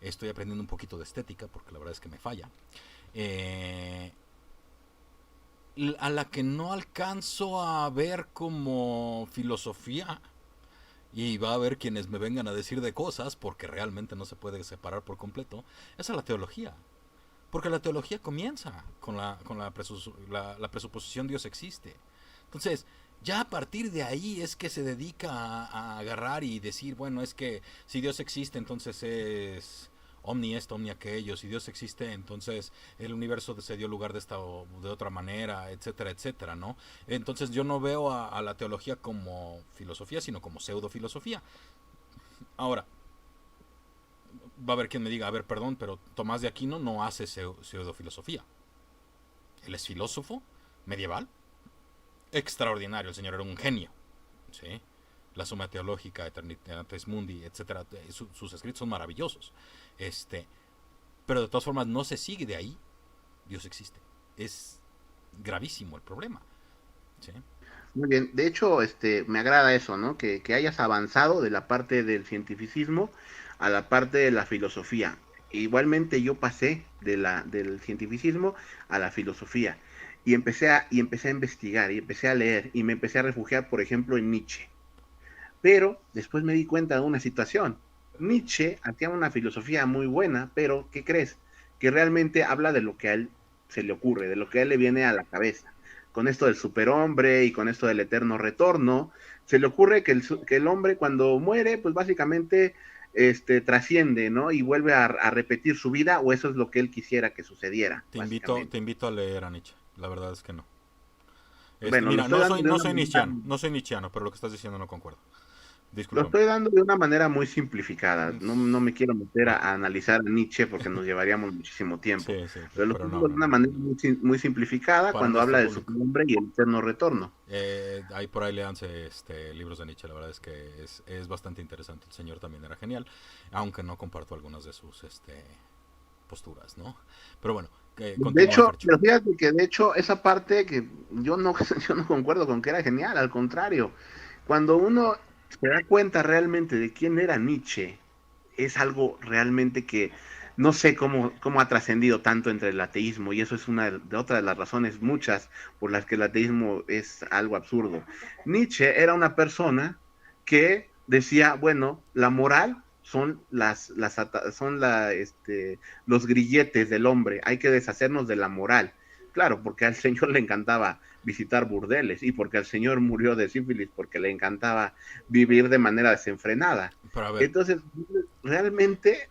Estoy aprendiendo un poquito de estética porque la verdad es que me falla. Eh, a la que no alcanzo a ver como filosofía, y va a haber quienes me vengan a decir de cosas porque realmente no se puede separar por completo, es a la teología. Porque la teología comienza con la presuposición Dios existe. Entonces, ya a partir de ahí es que se dedica a agarrar y decir, bueno, es que si Dios existe, entonces es omni esto, omni aquello. Si Dios existe, entonces el universo se dio lugar de esta o de otra manera, etcétera, etcétera, ¿no? Entonces yo no veo a la teología como filosofía, sino como pseudofilosofía. Ahora, va a haber quien me diga, a ver, perdón, pero Tomás de Aquino no hace pseudofilosofía. Él es filósofo medieval extraordinario, el señor era un genio, ¿sí? La Suma Teológica, Eternitatis Mundi, etcétera, sus escritos son maravillosos. Pero de todas formas no se sigue de ahí, Dios existe. Es gravísimo el problema, ¿sí? Muy bien, de hecho, me agrada eso, ¿no? Que hayas avanzado de la parte del cientificismo a la parte de la filosofía. Igualmente yo pasé del cientificismo a la filosofía y empecé a investigar y empecé a leer y me empecé a refugiar, por ejemplo, en Nietzsche. Pero después me di cuenta de una situación. Nietzsche hacía una filosofía muy buena, pero ¿qué crees? Que realmente habla de lo que a él se le ocurre, de lo que a él le viene a la cabeza. Con esto del superhombre y con esto del eterno retorno, se le ocurre que el hombre cuando muere, pues básicamente trasciende, ¿no? Y vuelve a repetir su vida, o eso es lo que él quisiera que sucediera. Te invito a leer a Nietzsche, la verdad es que no. Bueno, Mira, no soy nietzscheano, pero lo que estás diciendo no concuerdo. Lo Disculpa. estoy dando de una manera muy simplificada. No me quiero meter Bueno. a analizar a Nietzsche porque nos llevaríamos muchísimo tiempo. Sí, pero lo pero estoy dando de una manera muy simplificada Para cuando nuestro habla del público. superhombre y el eterno retorno. Ahí por ahí leanse libros de Nietzsche, la verdad es que es bastante interesante. El señor también era genial, aunque no comparto algunas de sus posturas, ¿no? Pero bueno, De hecho, pero fíjate que de hecho esa parte que yo no concuerdo con que era genial, al contrario. Cuando uno se da cuenta realmente de quién era Nietzsche, es algo realmente que no sé cómo ha trascendido tanto entre el ateísmo, y eso es otra de las razones muchas por las que el ateísmo es algo absurdo. Nietzsche era una persona que decía, bueno, la moral son los grilletes del hombre, hay que deshacernos de la moral. Claro, porque al señor le encantaba visitar burdeles y porque al señor murió de sífilis porque le encantaba vivir de manera desenfrenada. Entonces, realmente,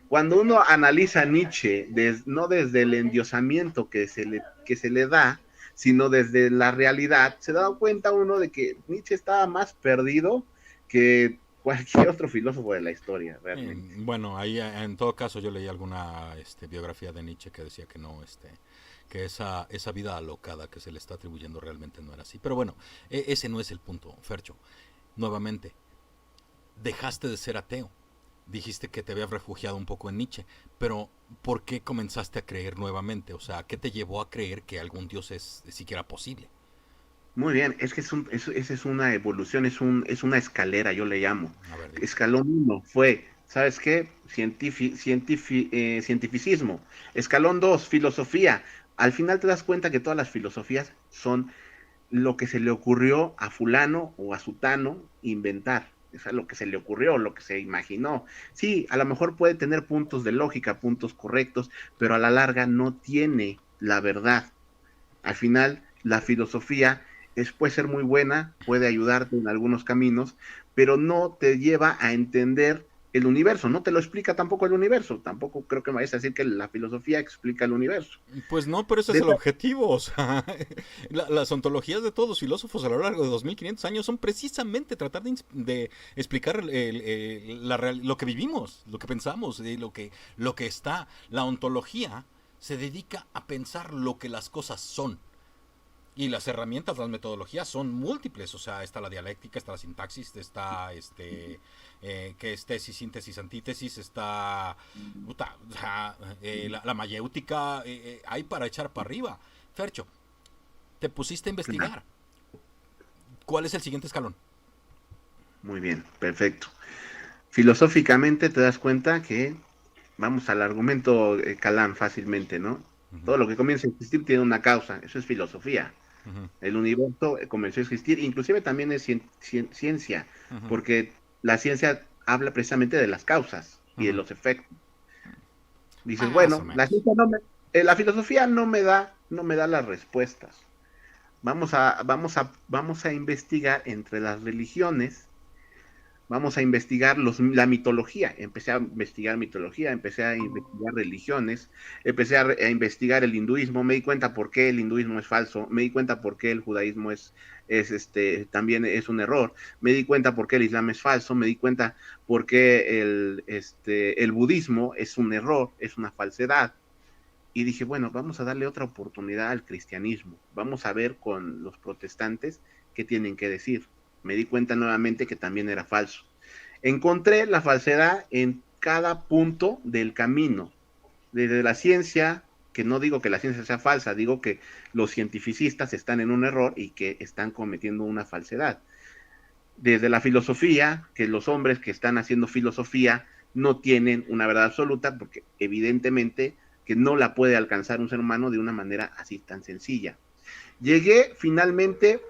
cuando uno analiza a Nietzsche, no desde el endiosamiento que se le da, sino desde la realidad, se da cuenta uno de que Nietzsche estaba más perdido que cualquier otro filósofo de la historia, realmente. Bueno, ahí en todo caso yo leí alguna biografía de Nietzsche que decía que no, que esa vida alocada que se le está atribuyendo realmente no era así. Pero bueno, ese no es el punto, Fercho. Nuevamente, dejaste de ser ateo. Dijiste que te habías refugiado un poco en Nietzsche, pero ¿por qué comenzaste a creer nuevamente? O sea, ¿qué te llevó a creer que algún Dios es siquiera posible? Muy bien, es que esa es una evolución, es una escalera, yo le llamo. A ver, Escalón 1 fue, ¿sabes qué? Cientificismo. Escalón 2, filosofía. Al final te das cuenta que todas las filosofías son lo que se le ocurrió a fulano o a sutano inventar. O sea, lo que se le ocurrió, lo que se imaginó. Sí, a lo mejor puede tener puntos de lógica, puntos correctos, pero a la larga no tiene la verdad. Al final, la filosofía puede ser muy buena, puede ayudarte en algunos caminos, pero no te lleva a entender el universo, no te lo explica tampoco el universo, tampoco creo que me vayas a decir que la filosofía explica el universo. Pues no, pero ese es el objetivo, o sea, las ontologías de todos los filósofos a lo largo de 2500 años son precisamente tratar de explicar lo que vivimos, lo que pensamos, lo que está. La ontología se dedica a pensar lo que las cosas son. Y las herramientas, las metodologías son múltiples, o sea, está la dialéctica, está la sintaxis, está que es tesis, síntesis, antítesis, está la mayéutica, hay para echar para arriba. Fercho, te pusiste a investigar. ¿Cuál es el siguiente escalón? Muy bien, perfecto. Filosóficamente te das cuenta que vamos al argumento Calán fácilmente, ¿no? Todo lo que comienza a existir tiene una causa, eso es filosofía. El universo comenzó a existir, inclusive también es ciencia, porque la ciencia habla precisamente de las causas y de los efectos. Dices, bueno, la filosofía no me da las respuestas. Vamos a investigar entre las religiones vamos a investigar la mitología. Empecé a investigar mitología, empecé a investigar religiones, empecé a investigar el hinduismo, me di cuenta por qué el hinduismo es falso, me di cuenta por qué el judaísmo también es un error, me di cuenta por qué el islam es falso, me di cuenta por qué el budismo es un error, es una falsedad. Y dije, bueno, vamos a darle otra oportunidad al cristianismo, vamos a ver con los protestantes qué tienen que decir. Me di cuenta nuevamente que también era falso. Encontré la falsedad en cada punto del camino, desde la ciencia, que no digo que la ciencia sea falsa, digo que los cientificistas están en un error y que están cometiendo una falsedad. Desde la filosofía, que los hombres que están haciendo filosofía no tienen una verdad absoluta, porque evidentemente que no la puede alcanzar un ser humano de una manera así tan sencilla. Llegué finalmente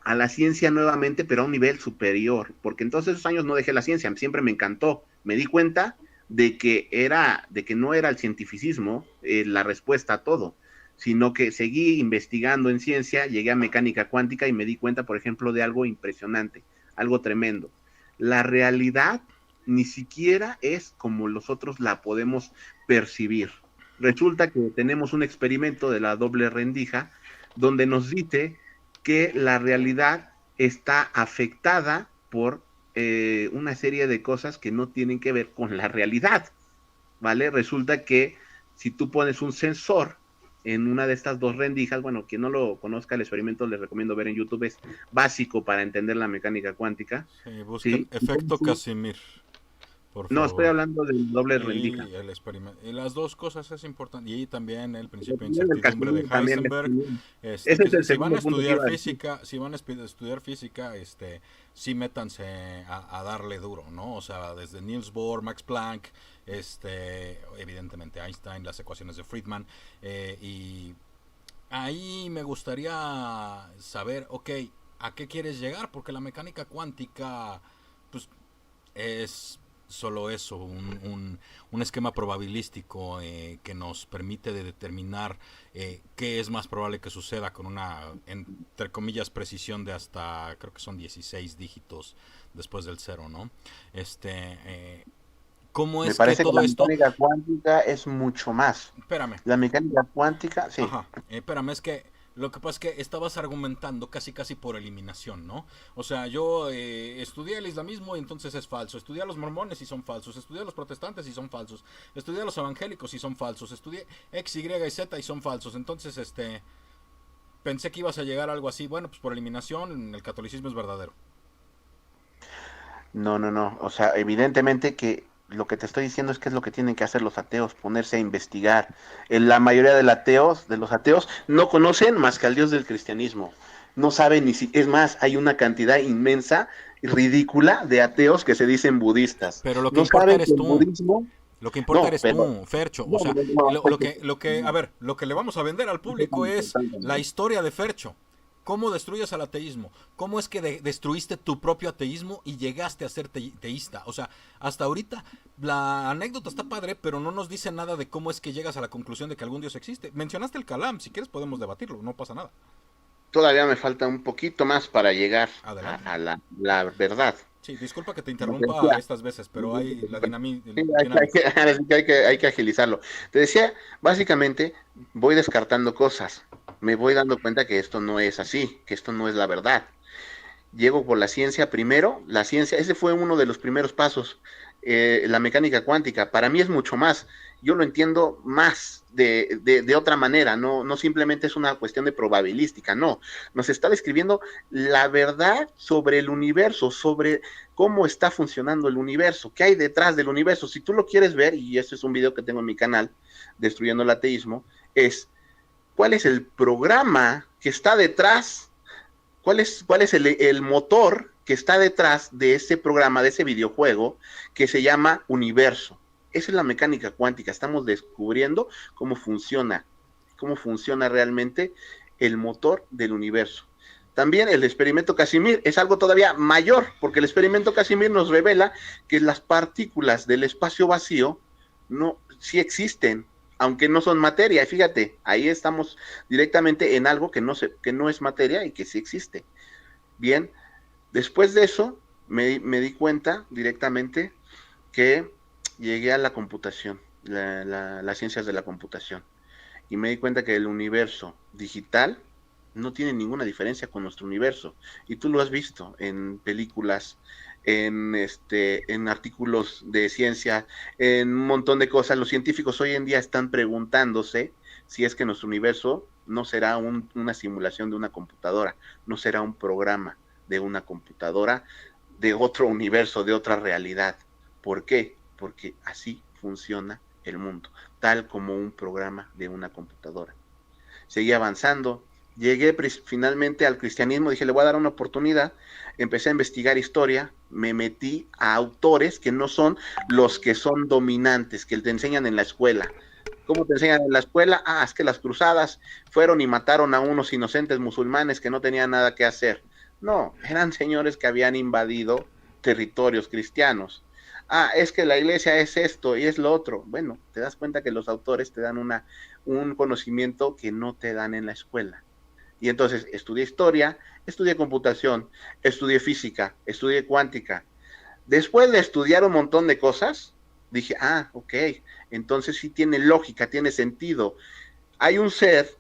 a la ciencia nuevamente, pero a un nivel superior, porque en todos esos años no dejé la ciencia, siempre me encantó. Me di cuenta de que no era el cientificismo la respuesta a todo, sino que seguí investigando en ciencia, llegué a mecánica cuántica y me di cuenta, por ejemplo, de algo impresionante, algo tremendo. La realidad ni siquiera es como nosotros la podemos percibir. Resulta que tenemos un experimento de la doble rendija donde nos dice que la realidad está afectada por una serie de cosas que no tienen que ver con la realidad, ¿vale? Resulta que si tú pones un sensor en una de estas dos rendijas, bueno, quien no lo conozca, el experimento les recomiendo ver en YouTube, es básico para entender la mecánica cuántica. Sí, busquen ¿Sí? efecto Casimir, por No, estoy favor. hablando del doble rendija. Y el experimento. Y las dos cosas es importante. Y también el principio de El incertidumbre de Casimir también Heisenberg. ese es Que el si van a segundo punto que estudiar iba a decir. física, si van a estudiar física, sí métanse a darle duro, ¿no? O sea, desde Niels Bohr, Max Planck, evidentemente Einstein, las ecuaciones de Friedman, y ahí me gustaría saber, ok, ¿a qué quieres llegar? Porque la mecánica cuántica, pues, es solo eso, un esquema probabilístico que nos permite de determinar qué es más probable que suceda con una, entre comillas, precisión de hasta, creo que son 16 dígitos después del cero, ¿no? ¿Cómo Me es que parece que todo la esto... mecánica cuántica es mucho más. Espérame, La mecánica cuántica, sí. ajá, espérame, es que lo que pasa es que estabas argumentando casi casi por eliminación, ¿no? O sea, yo estudié el islamismo y entonces es falso. Estudié a los mormones y son falsos. Estudié a los protestantes y son falsos. Estudié a los evangélicos y son falsos. Estudié X, Y y Z y son falsos. Entonces, pensé que ibas a llegar a algo así. Bueno, pues por eliminación el catolicismo es verdadero. No, no, no. O sea, evidentemente que lo que te estoy diciendo es que es lo que tienen que hacer los ateos, ponerse a investigar. La mayoría de los ateos, no conocen más que al Dios del cristianismo. No saben ni si, es más, hay una cantidad inmensa y ridícula de ateos que se dicen budistas. Pero lo que No importa saben que eres el tú. budismo, Lo que importa no, eres pero tú, Fercho. O no, sea, no, no, a ver, lo que le vamos a vender al público es la historia de Fercho. ¿Cómo destruyes al ateísmo? ¿Cómo es que destruiste tu propio ateísmo y llegaste a ser teísta? O sea, hasta ahorita la anécdota está padre, pero no nos dice nada de cómo es que llegas a la conclusión de que algún dios existe. Mencionaste el Kalam, si quieres podemos debatirlo, no pasa nada. todavía me falta un poquito más para llegar Adelante. a la verdad. Sí, disculpa que te Como te interrumpa decía, estas veces, pero hay la sí, hay que agilizarlo. Te decía, básicamente, voy descartando cosas. Me voy dando cuenta que esto no es así, que esto no es la verdad. Llego por la ciencia primero, la ciencia, ese fue uno de los primeros pasos, la mecánica cuántica, para mí es mucho más, yo lo entiendo más de otra manera, no, no simplemente es una cuestión de probabilística, no, nos está describiendo la verdad sobre el universo, sobre cómo está funcionando el universo, qué hay detrás del universo, si tú lo quieres ver, y este es un video que tengo en mi canal, Destruyendo el Ateísmo, es cuál es el programa que está detrás. ¿Cuál es el motor que está detrás de ese programa, de ese videojuego que se llama universo? Esa es la mecánica cuántica. Estamos descubriendo cómo funciona realmente el motor del universo. También el experimento Casimir es algo todavía mayor, porque el experimento Casimir nos revela que las partículas del espacio vacío no, sí existen, aunque no son materia. Y fíjate, ahí estamos directamente en algo que no es materia y que sí existe. Bien, después de eso, me di cuenta directamente que llegué a la computación, las ciencias de la computación, y me di cuenta que el universo digital no tiene ninguna diferencia con nuestro universo. Y tú lo has visto en películas, en artículos de ciencia, en un montón de cosas. Los científicos hoy en día están preguntándose si es que nuestro universo no será una simulación de una computadora, no será un programa de una computadora, de otro universo, de otra realidad. ¿Por qué? Porque así funciona el mundo, tal como un programa de una computadora. Seguí avanzando, llegué finalmente al cristianismo, dije, le voy a dar una oportunidad, empecé a investigar historia, me metí a autores que no son los que son dominantes, que te enseñan en la escuela. ¿Cómo te enseñan en la escuela? Ah, es que las cruzadas fueron y mataron a unos inocentes musulmanes que no tenían nada que hacer. No, eran señores que habían invadido territorios cristianos. Ah, es que la iglesia es esto y es lo otro. Bueno, te das cuenta que los autores te dan un conocimiento que no te dan en la escuela. Y entonces estudié historia, estudié computación, estudié física, estudié cuántica. Después de estudiar un montón de cosas, dije, ah, ok, entonces sí tiene lógica, tiene sentido. Hay un ser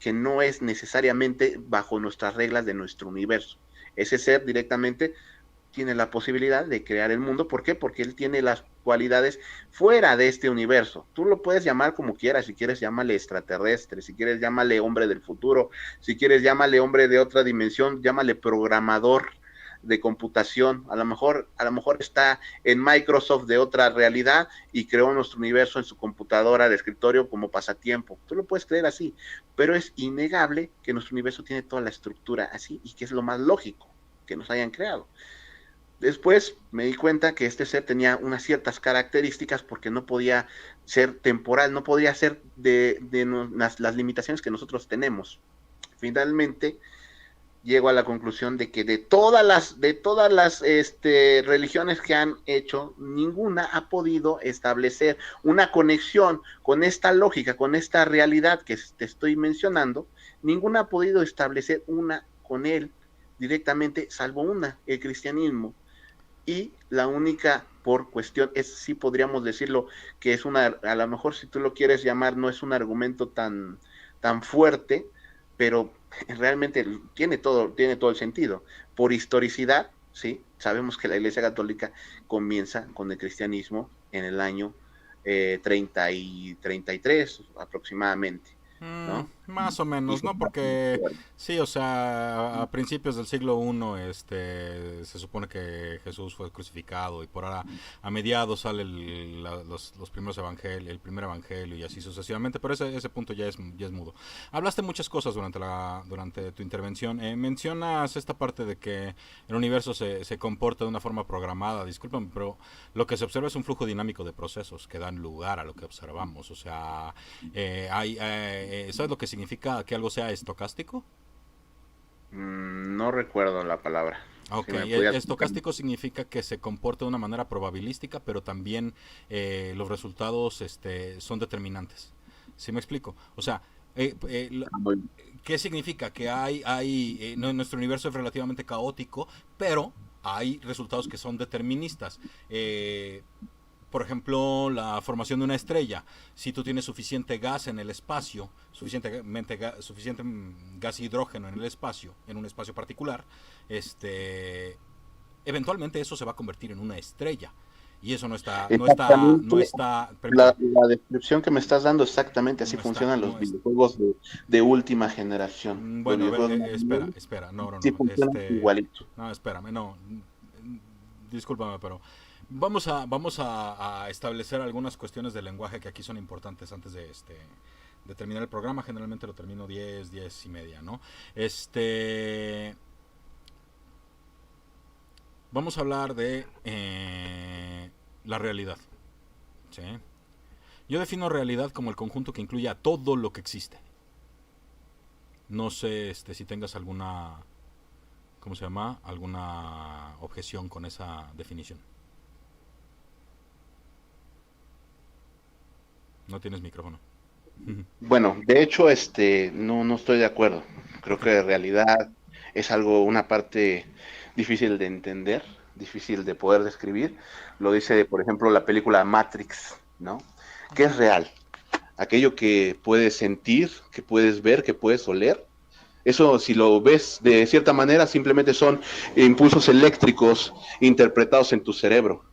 que no es necesariamente bajo nuestras reglas de nuestro universo. Ese ser directamente tiene la posibilidad de crear el mundo. ¿Por qué? Porque él tiene las cualidades fuera de este universo. Tú lo puedes llamar como quieras, si quieres llámale extraterrestre, si quieres llámale hombre del futuro, si quieres llámale hombre de otra dimensión, llámale programador de computación, a lo mejor está en Microsoft de otra realidad y creó nuestro universo en su computadora de escritorio como pasatiempo. Tú lo puedes creer así, pero es innegable que nuestro universo tiene toda la estructura así y que es lo más lógico que nos hayan creado. Después me di cuenta que este ser tenía unas ciertas características porque no podía ser temporal, no podía ser de las limitaciones que nosotros tenemos. Finalmente, llego a la conclusión de que de todas las religiones que han hecho, ninguna ha podido establecer una conexión con esta lógica, con esta realidad que te estoy mencionando. Ninguna ha podido establecer una con él directamente, salvo una, el cristianismo. Y la única por cuestión es, sí podríamos decirlo, que es a lo mejor si tú lo quieres llamar, no es un argumento tan fuerte, pero realmente tiene todo el sentido. Por historicidad, sí, sabemos que la Iglesia Católica comienza con el cristianismo en el año 33 aproximadamente, ¿no? Más o menos, ¿no? Porque sí, o sea, a principios del siglo I, se supone que Jesús fue crucificado y por ahora a mediados sale los primeros evangelios, el primer evangelio y así sucesivamente, pero ese punto ya es mudo. Hablaste muchas cosas durante tu intervención. Mencionas esta parte de que el universo se comporta de una forma programada. Discúlpame, pero lo que se observa es un flujo dinámico de procesos que dan lugar a lo que observamos. O sea, ¿sabes lo que significa que algo sea estocástico? No recuerdo la palabra. Ok, Si estocástico significa que se comporta de una manera probabilística, pero también los resultados son determinantes. ¿Sí me explico? O sea, ¿qué significa? Que nuestro universo es relativamente caótico, pero hay resultados que son deterministas. Por ejemplo, la formación de una estrella. Si tú tienes suficiente gas en el espacio, suficiente gas hidrógeno en el espacio, en un espacio particular, eventualmente eso se va a convertir en una estrella. Y eso no está. La descripción que me estás dando, exactamente así funcionan los videojuegos de última generación. Bueno, espera, no. Sí, funcionan igualito. No, espérame, no. Discúlpame, pero vamos a establecer algunas cuestiones del lenguaje que aquí son importantes antes de terminar el programa. Generalmente lo termino 10 y media, ¿no? Vamos a hablar de la realidad. ¿Sí? Yo defino realidad como el conjunto que incluye a todo lo que existe. No sé si tengas alguna, ¿cómo se llama? Alguna objeción con esa definición. No tienes micrófono. Bueno, de hecho, no estoy de acuerdo. Creo que realidad es una parte difícil de entender, difícil de poder describir. Lo dice, por ejemplo, la película Matrix, ¿no? ¿Qué es real? Aquello que puedes sentir, que puedes ver, que puedes oler. Eso, si lo ves de cierta manera, simplemente son impulsos eléctricos interpretados en tu cerebro.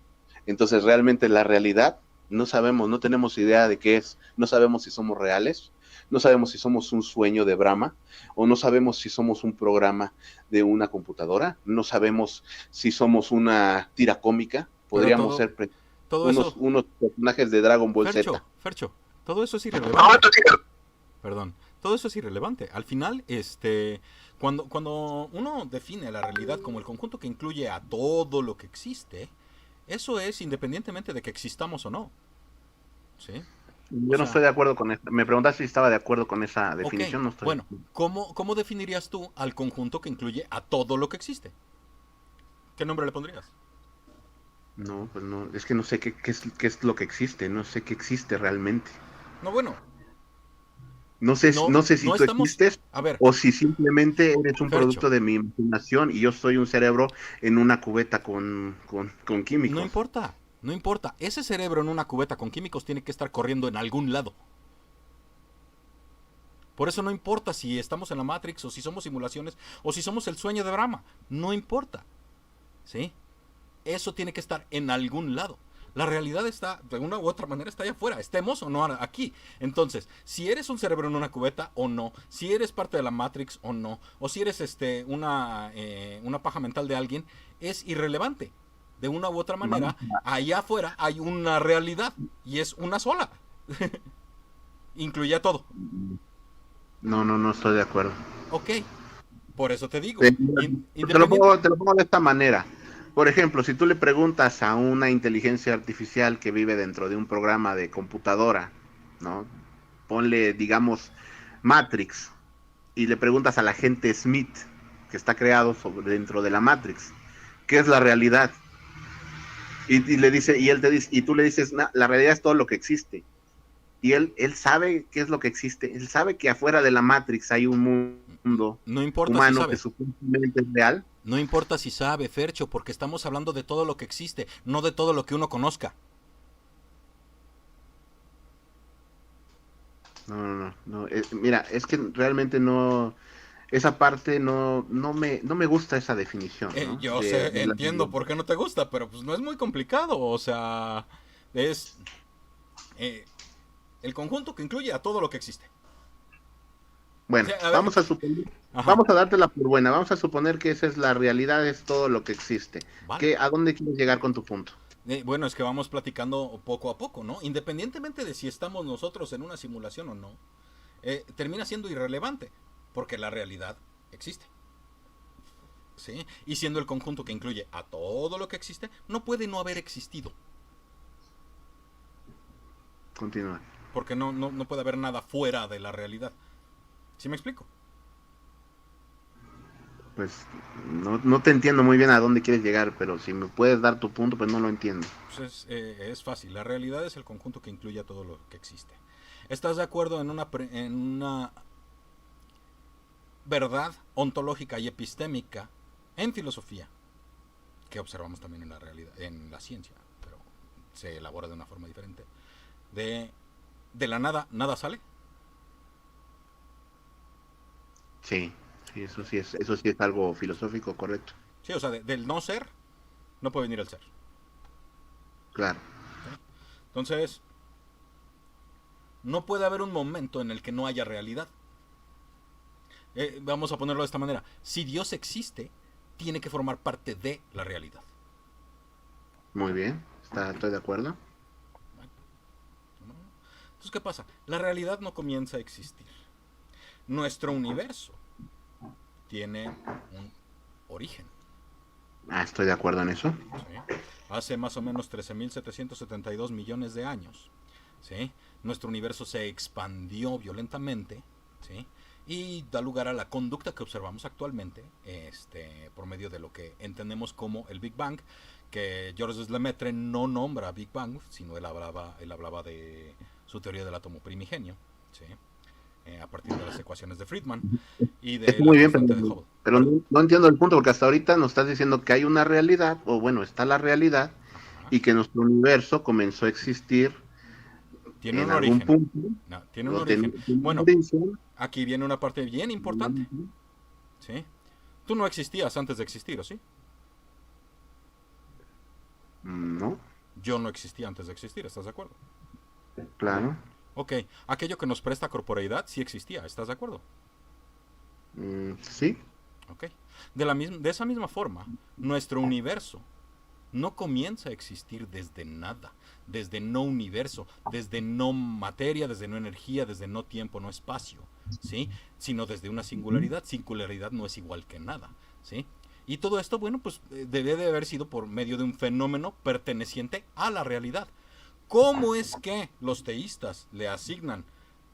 Entonces, realmente la realidad no sabemos, no tenemos idea de qué es, no sabemos si somos reales, no sabemos si somos un sueño de Brahma, o no sabemos si somos un programa de una computadora, no sabemos si somos una tira cómica, Pero podríamos ser todo eso, unos personajes de Dragon Ball Z. Fercho, todo eso es irrelevante. Perdón, todo eso es irrelevante. Al final, cuando uno define la realidad como el conjunto que incluye a todo lo que existe, eso es independientemente de que existamos o no. ¿Sí? O Yo no sea, estoy de acuerdo con esto. Me preguntaste si estaba de acuerdo con esa ok, definición, no estoy. bueno, ¿cómo definirías tú al conjunto que incluye a todo lo que existe? ¿Qué nombre le pondrías? No, pues no, es que no sé qué es lo que existe, no sé qué existe realmente. No, bueno, No sé si no tú estamos... existes A ver, o si simplemente eres un Fercho, producto de mi imaginación y yo soy un cerebro en una cubeta con no químicos. importa, no importa. Ese cerebro en una cubeta con químicos tiene que estar corriendo en algún lado. Por eso no importa si estamos en la Matrix o si somos simulaciones o si somos el sueño de Brahma. No importa. ¿Sí? Eso tiene que estar en algún lado. La realidad está, de una u otra manera, está allá afuera, estemos o no aquí. Entonces, si eres un cerebro en una cubeta o no, si eres parte de la Matrix o no, o si eres una paja mental de alguien, es irrelevante. De una u otra Vamos manera, allá afuera hay una realidad y es una sola. Incluye a todo. no estoy de acuerdo. Ok, por eso te digo, Te, independiente... te lo pongo de esta manera. Por ejemplo, si tú le preguntas a una inteligencia artificial que vive dentro de un programa de computadora, ¿no? Ponle, digamos, Matrix, y le preguntas al agente Smith, que está creado dentro de la Matrix, ¿qué es la realidad? Y le dice, y él te dice, y tú le dices, "Nah, la realidad es todo lo que existe. Y él sabe qué es lo que existe. Él sabe que afuera de la Matrix hay un mundo No importa si humano que sabe. supuestamente es real. No importa si sabe, Fercho, porque estamos hablando de todo lo que existe, no de todo lo que uno conozca. No. Mira, es que realmente no, esa parte no me gusta esa definición, ¿no? Yo sé, entiendo por qué no te gusta, pero pues no es muy complicado. O sea, es eh, el conjunto que incluye a todo lo que existe. O Bueno, sea, a ver, ajá, vamos a dártela por buena, vamos a suponer que esa es la realidad, es todo lo que existe. vale. ¿A dónde quieres llegar con tu punto? Bueno, es que vamos platicando poco a poco, ¿no? Independientemente de si estamos nosotros en una simulación o no, termina siendo irrelevante, porque la realidad existe. ¿Sí? Y siendo el conjunto que incluye a todo lo que existe, no puede no haber existido. Continúa. Porque no puede haber nada fuera de la realidad. ¿Sí me explico? Pues no te entiendo muy bien a dónde quieres llegar, pero si me puedes dar tu punto, pues no lo entiendo. Pues es fácil. La realidad es el conjunto que incluye a todo lo que existe. ¿Estás de acuerdo en una verdad ontológica y epistémica en filosofía que observamos también en la realidad, en la ciencia, pero se elabora de una forma diferente? De la nada, nada sale. Sí, eso sí es algo filosófico, correcto. Sí, o sea, del no ser no puede venir el ser. Claro. ¿Sí? Entonces, no puede haber un momento en el que no haya realidad. Vamos a ponerlo de esta manera. Si Dios existe, tiene que formar parte de la realidad. Muy bien, estoy de acuerdo. ¿No? Entonces, ¿qué pasa? La realidad no comienza a existir. Nuestro universo tiene un origen. Estoy de acuerdo en eso. ¿Sí? Hace más o menos 13.772 millones de años, ¿sí? Nuestro universo se expandió violentamente, ¿sí? Y da lugar a la conducta que observamos actualmente, por medio de lo que entendemos como el Big Bang, que Georges Lemaitre no nombra Big Bang, sino él hablaba de su teoría del átomo primigenio, ¿sí? A partir de las ecuaciones de Friedman y de Está la muy bien, pero constante de Hubble. Pero no entiendo el punto, porque hasta ahorita nos estás diciendo que hay una realidad, o bueno, está la realidad, Ajá. y que nuestro universo comenzó a existir Tiene en un algún origen. punto, No, tiene un o origen. tiene un Bueno, origen. aquí viene una parte bien importante. ¿Sí? Tú no existías antes de existir, ¿o sí? No, Yo no existía antes de existir, ¿estás de acuerdo? claro. Ok, aquello que nos presta corporeidad sí existía, ¿estás de acuerdo? Sí. Ok. De esa misma forma, nuestro universo no comienza a existir desde nada, desde no universo, desde no materia, desde no energía, desde no tiempo, no espacio, ¿sí? Sino desde una singularidad. Singularidad no es igual que nada, ¿sí? Y todo esto, bueno, pues debe de haber sido por medio de un fenómeno perteneciente a la realidad. ¿Cómo es que los teístas le asignan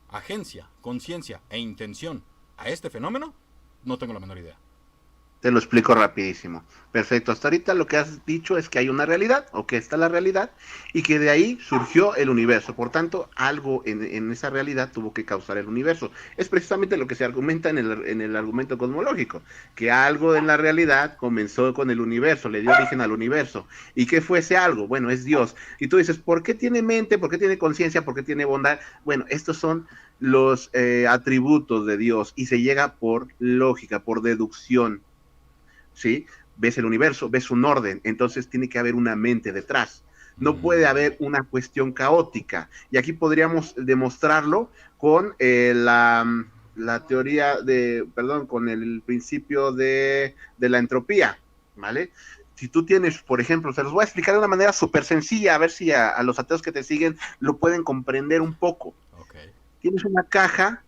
agencia, conciencia e intención a este fenómeno? No tengo la menor idea. Te lo explico rapidísimo. Perfecto. Hasta ahorita lo que has dicho es que hay una realidad, o que está la realidad, y que de ahí surgió el universo. Por tanto, algo en esa realidad tuvo que causar el universo. Es precisamente lo que se argumenta en el argumento cosmológico, que algo en la realidad comenzó con el universo, le dio origen al universo. ¿Y qué fue ese algo? Bueno, es Dios. Y tú dices, ¿por qué tiene mente? ¿Por qué tiene conciencia? ¿Por qué tiene bondad? Bueno, estos son los atributos de Dios, y se llega por lógica, por deducción. ¿Sí? Ves el universo, ves un orden, entonces tiene que haber una mente detrás. No puede Mm, haber una cuestión caótica. Y aquí podríamos demostrarlo con la teoría perdón, con el principio de la entropía, ¿vale? Si tú tienes, por ejemplo, se los voy a explicar de una manera súper sencilla, a ver si a los ateos que te siguen lo pueden comprender un poco. ok. Tienes una caja,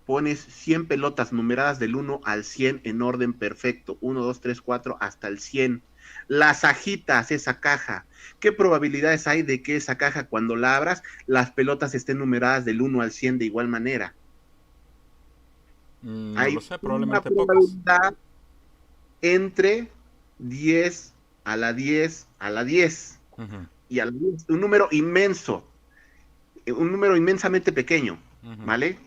pones 100 pelotas numeradas del 1 al 100 en orden perfecto, 1, 2, 3, 4 hasta el 100. Las agitas esa caja. ¿Qué probabilidades hay de que esa caja, cuando la abras, las pelotas estén numeradas del 1 al 100 de igual manera? No lo Hay sé, una probablemente pocas. probabilidad entre 10 a la 10 a la 10 Ujú, y a la 10, un número inmenso, un número inmensamente pequeño, ujú. ¿vale?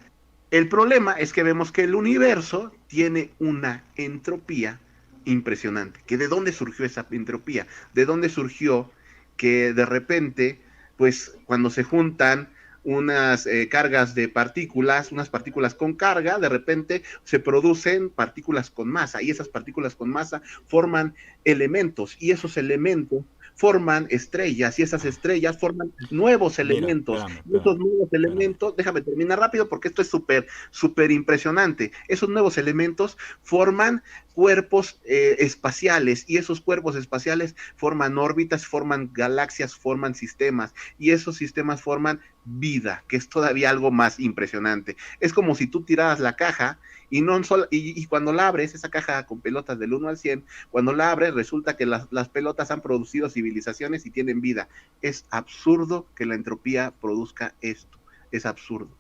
El problema es que vemos que el universo tiene una entropía impresionante. ¿Que de dónde surgió esa entropía? ¿De dónde surgió que de repente, pues cuando se juntan unas cargas de partículas, unas partículas con carga, de repente se producen partículas con masa, y esas partículas con masa forman elementos, y esos elementos forman estrellas, y esas estrellas forman nuevos Mira, elementos, espérame, y esos espérame, nuevos espérame. elementos, déjame terminar rápido porque esto es súper impresionante. Esos nuevos elementos forman cuerpos espaciales, y esos cuerpos espaciales forman órbitas, forman galaxias, forman sistemas, y esos sistemas forman vida, que es todavía algo más impresionante. Es como si tú tiraras la caja y, no solo, y cuando la abres, esa caja con pelotas del 1 al 100, cuando la abres resulta que las pelotas han producido civilizaciones y tienen vida. Es absurdo que la entropía produzca esto. Es absurdo.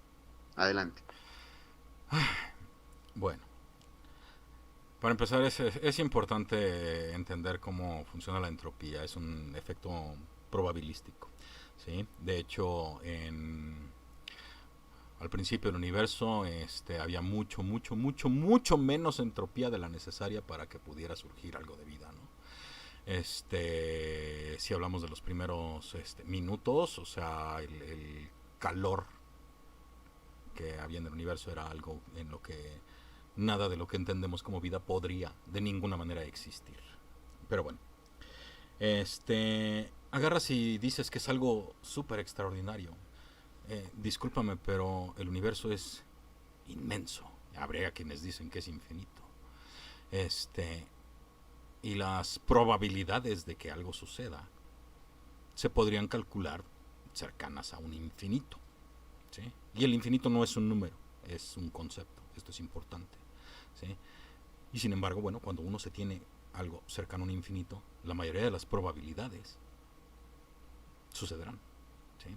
Adelante. Bueno, para empezar es importante entender cómo funciona la entropía. Es un efecto probabilístico. ¿Sí? De hecho, al principio del universo había mucho menos entropía de la necesaria para que pudiera surgir algo de vida, ¿no? Si hablamos de los primeros minutos, o sea, el calor que había en el universo era algo en lo que nada de lo que entendemos como vida podría de ninguna manera existir. Pero bueno, agarras y dices que es algo súper extraordinario. Discúlpame, pero el universo es inmenso. Habría quienes dicen que es infinito. Este, y las probabilidades de que algo suceda se podrían calcular cercanas a un infinito. ¿Sí? Y el infinito no es un número, es un concepto. Esto es importante. ¿Sí? Y sin embargo, bueno, cuando uno se tiene algo cercano a un infinito, la mayoría de las probabilidades sucederán. ¿Sí?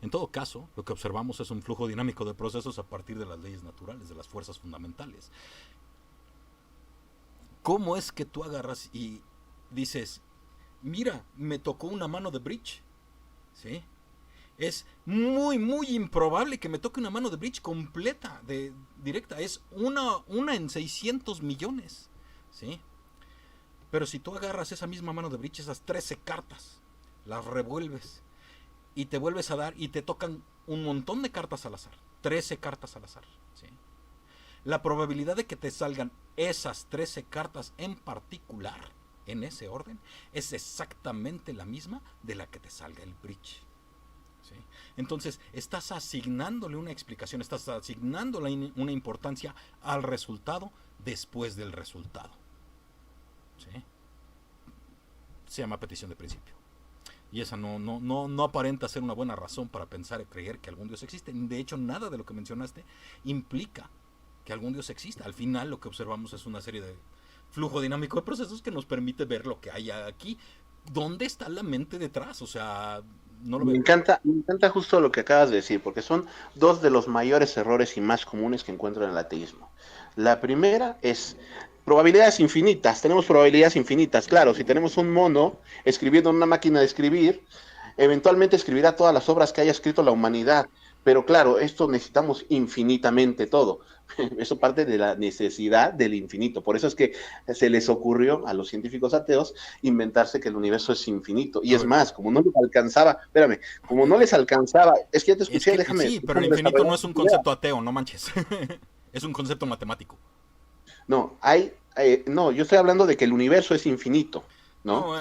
En todo caso, lo que observamos es un flujo dinámico de procesos a partir de las leyes naturales, de las fuerzas fundamentales. ¿Cómo es que tú agarras y dices, mira, me tocó una mano de bridge? ¿Sí? Es muy improbable que me toque una mano de bridge completa, directa. Es una en 600 millones. ¿sí? Pero si tú agarras esa misma mano de Breach, esas 13 cartas, las revuelves y te vuelves a dar y te tocan un montón de cartas al azar, 13 cartas al azar, ¿sí? La probabilidad de que te salgan esas 13 cartas en particular, en ese orden, es exactamente la misma de la que te salga el Breach, ¿sí? Entonces estás asignándole una explicación, estás asignándole una importancia al resultado después del resultado, ¿sí? Se llama petición de principio. Y esa no aparenta ser una buena razón para pensar y creer que algún Dios existe. De hecho, nada de lo que mencionaste implica que algún Dios exista. Al final lo que observamos es una serie de flujo dinámico de procesos que nos permite ver lo que hay aquí. ¿Dónde está la mente detrás? O sea, no lo veo. Me encanta justo lo que acabas de decir, porque son dos de los mayores errores y más comunes que encuentro en el ateísmo. La primera es probabilidades infinitas. Tenemos probabilidades infinitas. Claro, si tenemos un mono escribiendo en una máquina de escribir, eventualmente escribirá todas las obras que haya escrito la humanidad. Pero claro, esto necesitamos infinitamente todo. Eso parte de la necesidad del infinito. Por eso es que se les ocurrió a los científicos ateos inventarse que el universo es infinito. Y es más, como no les alcanzaba, espérame, como no les alcanzaba, es que ya te escuché, déjame. Sí, pero el infinito no es un concepto ateo, no manches. Es un concepto matemático. No, no, yo estoy hablando de que el universo es infinito, ¿no?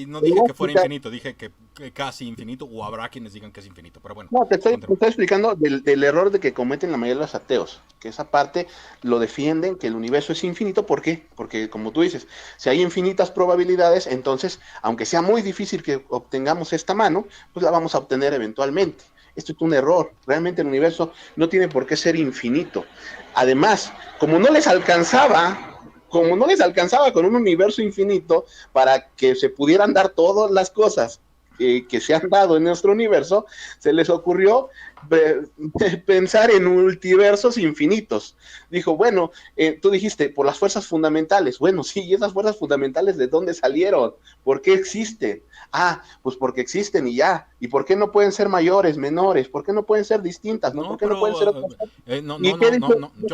No dije que fuera infinito, dije que casi infinito, o habrá quienes digan que es infinito, pero bueno. No, te estoy explicando del error de que cometen la mayoría de los ateos, que esa parte lo defienden, que el universo es infinito. ¿Por qué? Porque, como tú dices, si hay infinitas probabilidades, entonces, aunque sea muy difícil que obtengamos esta mano, pues la vamos a obtener eventualmente. Esto es un error. Realmente el universo no tiene por qué ser infinito. Además, como no les alcanzaba con un universo infinito para que se pudieran dar todas las cosas que se han dado en nuestro universo, se les ocurrió pensar en multiversos infinitos. Dijo, bueno, tú dijiste, por las fuerzas fundamentales. Bueno, sí, ¿y esas fuerzas fundamentales de dónde salieron? ¿Por qué existen? Ah, pues porque existen y ya. ¿Y por qué no pueden ser mayores, menores? ¿Por qué no pueden ser distintas? ¿Por qué no pueden ser otras cosas? Yo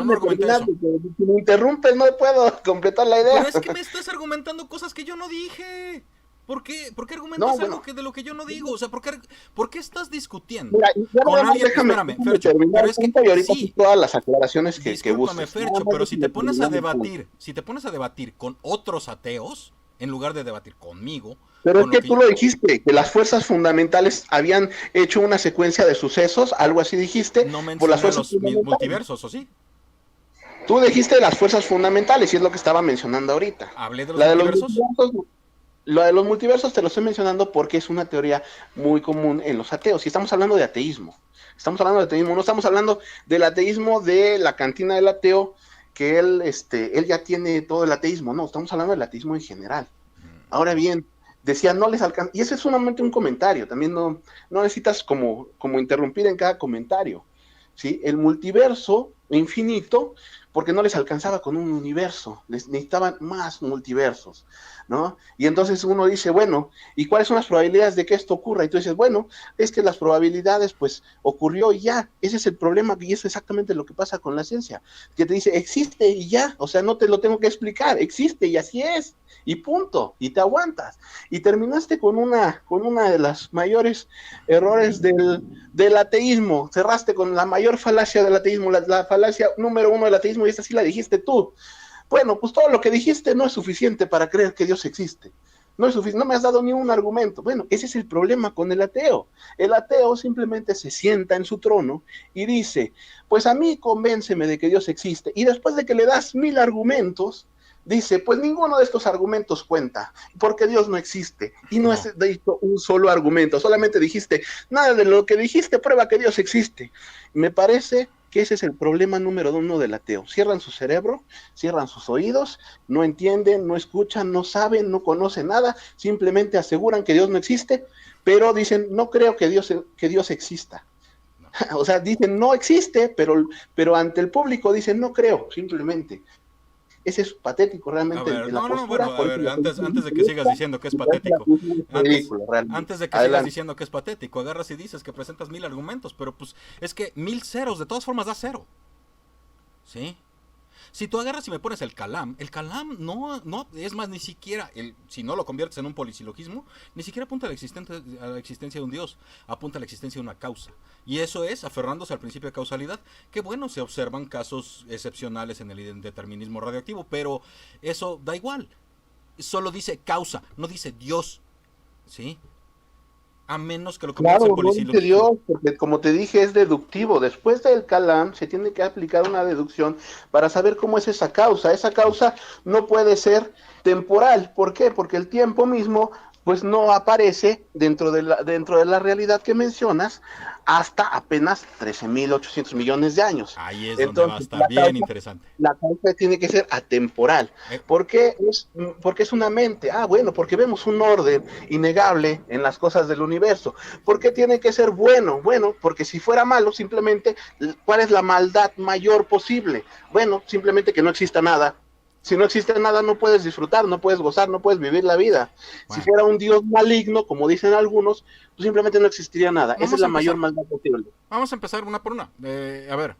no argumenté eso. Si me interrumpes, no puedo completar la idea. Pero es que me estás argumentando cosas que yo no dije. ¿Por qué argumentas algo de lo que yo no digo? O sea, ¿por qué estás discutiendo con alguien? Espérame, Fercho, pero es que y ahorita sí, todas las aclaraciones que discúlpame, busques. Fercho, pero si te pones a debatir con otros ateos, en lugar de debatir conmigo. Pero es que tú lo dijiste, que las fuerzas fundamentales habían hecho una secuencia de sucesos, algo así dijiste. No mencioné los multiversos, ¿o sí? Tú dijiste las fuerzas fundamentales, y es lo que estaba mencionando ahorita. ¿Hablé de los multiversos? Lo de los multiversos te lo estoy mencionando porque es una teoría muy común en los ateos. Y estamos hablando de ateísmo. No estamos hablando del ateísmo de la cantina del ateo, que él ya tiene todo el ateísmo. No, estamos hablando del ateísmo en general. Ahora bien, decía, no les alcanza. Y ese es solamente un comentario. También no necesitas como interrumpir en cada comentario. ¿Sí? El multiverso infinito, porque no les alcanzaba con un universo, les necesitaban más multiversos, ¿no? Y entonces uno dice, bueno, ¿y cuáles son las probabilidades de que esto ocurra? Y tú dices, bueno, es que las probabilidades, pues, ocurrió y ya. Ese es el problema, y es exactamente lo que pasa con la ciencia, que te dice, existe y ya, o sea, no te lo tengo que explicar, existe y así es, y punto, y te aguantas. Y terminaste con una de las mayores errores del ateísmo, cerraste con la mayor falacia del ateísmo, la falacia número 1 del ateísmo, y esta sí la dijiste tú. Bueno, pues todo lo que dijiste no es suficiente para creer que Dios existe. No es suficiente, no me has dado ni un argumento. Bueno, ese es el problema con el ateo. El ateo simplemente se sienta en su trono y dice, pues a mí convénceme de que Dios existe. Y después de que le das 1000 argumentos, dice, pues ninguno de estos argumentos cuenta, porque Dios no existe. Y no has dicho un solo argumento, solamente dijiste, nada de lo que dijiste prueba que Dios existe. Me parece que ese es el problema número 1 del ateo. Cierran su cerebro, cierran sus oídos, no entienden, no escuchan, no saben, no conocen nada, simplemente aseguran que Dios no existe, pero dicen, no creo que Dios exista. O sea, dicen, no existe, pero ante el público dicen, no creo, simplemente. Ese es patético realmente. Antes de que sigas diciendo que es patético, agarras y dices que presentas 1000 argumentos, pero pues es que 1000 ceros de todas formas da cero, ¿sí? Si tú agarras y me pones el Kalam no, es más, ni siquiera, si no lo conviertes en un polisilogismo, ni siquiera apunta a la existencia de un Dios, apunta a la existencia de una causa. Y eso es aferrándose al principio de causalidad, que bueno, se observan casos excepcionales en el determinismo radioactivo, pero eso da igual. Solo dice causa, no dice Dios, ¿sí? A menos que lo conviertas en Claro, no dice polisilogismo. Dios, porque como te dije, es deductivo. Después del Kalam se tiene que aplicar una deducción para saber cómo es esa causa. Esa causa no puede ser temporal. ¿Por qué? Porque el tiempo mismo pues no aparece dentro de la realidad que mencionas hasta apenas 13.800 millones de años. Ahí es donde va a Entonces, estar bien interesante. la causa tiene que ser atemporal. Eh, ¿Por qué porque es una mente? Ah, bueno, porque vemos un orden innegable en las cosas del universo. ¿Por qué tiene que ser bueno? Bueno, porque si fuera malo, simplemente, ¿cuál es la maldad mayor posible? Bueno, simplemente que no exista nada. Si no existe nada, no puedes disfrutar, no puedes gozar, no puedes vivir la vida. Si bueno, fuera un Dios maligno, como dicen algunos, pues simplemente no existiría nada. Esa es vamos a la mayor empezar. maldad posible. Vamos a empezar una por una. A ver,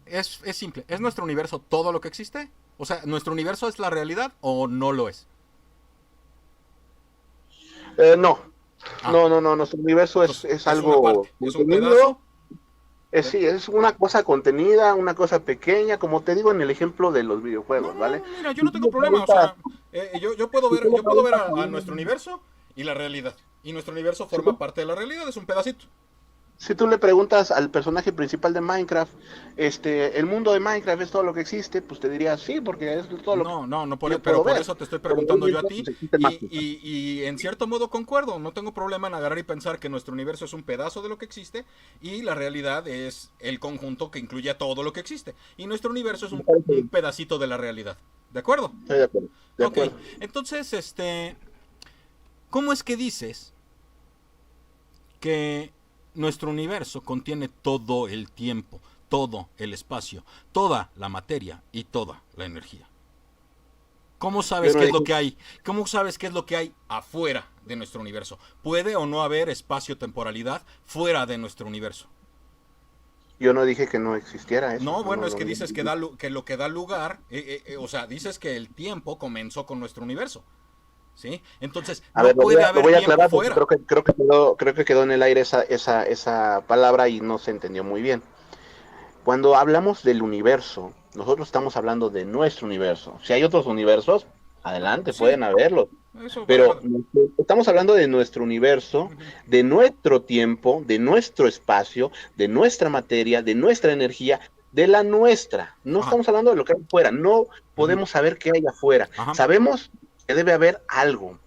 es simple. ¿Es nuestro universo todo lo que existe? O sea, ¿nuestro universo es la realidad o no lo es? No, Ah, no, nuestro universo entonces es es una algo parte, es un contenido, pedazo. sí, es una cosa contenida, una cosa pequeña, como te digo en el ejemplo de los No, videojuegos, ¿vale? no, mira, yo Si no tú tengo me problema. O preguntas, sea, yo puedo si ver, tú me yo puedo ver preguntas a nuestro universo y la realidad. Y nuestro universo si forma tú- parte de la realidad, es un pedacito. si tú le preguntas al personaje principal de Minecraft, el mundo de Minecraft es todo lo que existe, pues te diría sí, porque es todo lo que No, yo pero puedo por ver. eso te estoy Pero preguntando yo a realmente, ti pues existen más cosas. y en cierto modo concuerdo, no tengo problema en agarrar y pensar que nuestro universo es un pedazo de lo que existe y la realidad es el conjunto que incluye a todo lo que existe. Y nuestro universo es Me parece un bien. pedacito de la realidad. ¿De acuerdo? Estoy de acuerdo. De Ok, acuerdo. entonces, ¿cómo es que dices que nuestro universo contiene todo el tiempo, todo el espacio, toda la materia y toda la energía? ¿Cómo Yo sabes no qué es lo dije, que hay? ¿Cómo sabes qué es lo que hay afuera de nuestro universo? ¿Puede o no haber espacio-temporalidad fuera de nuestro universo? yo no dije que no existiera eso. No, No, bueno, no, es no, que no. dices que, que lo que da lugar, o sea, dices que el tiempo comenzó con nuestro universo, ¿sí? Entonces, A ver, no puede lo haber voy a tiempo aclarar porque fuera. creo que quedó en el aire esa palabra y no se entendió muy bien. Cuando hablamos del universo, nosotros estamos hablando de nuestro universo. Si hay otros universos, adelante, Sí, pueden haberlos. eso va, Pero va. estamos hablando de nuestro universo, Ujú. de nuestro tiempo, de nuestro espacio, de nuestra materia, de nuestra energía, de la nuestra. No Ajá, estamos hablando de lo que hay afuera. No ujú, podemos saber qué hay afuera. ajá, Sabemos que debe haber algo.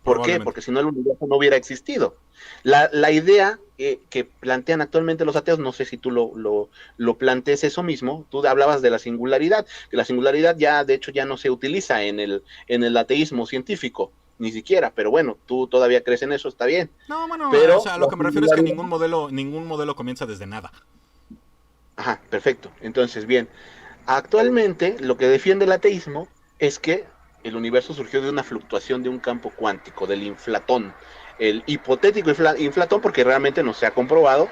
¿Por qué? probablemente. Porque si no el universo no hubiera existido. La idea que plantean actualmente los ateos, no sé si tú lo plantees eso mismo, tú hablabas de la singularidad, que la singularidad ya de hecho ya no se utiliza en el ateísmo científico, ni siquiera, pero bueno, tú todavía crees en eso, está bien. No, bueno, o Pero sea, lo la que me refiero es que singularidad, ningún modelo comienza desde nada. ajá, perfecto. Entonces, bien, actualmente lo que defiende el ateísmo es que el universo surgió de una fluctuación de un campo cuántico, del inflatón. El hipotético inflatón, porque realmente no se ha comprobado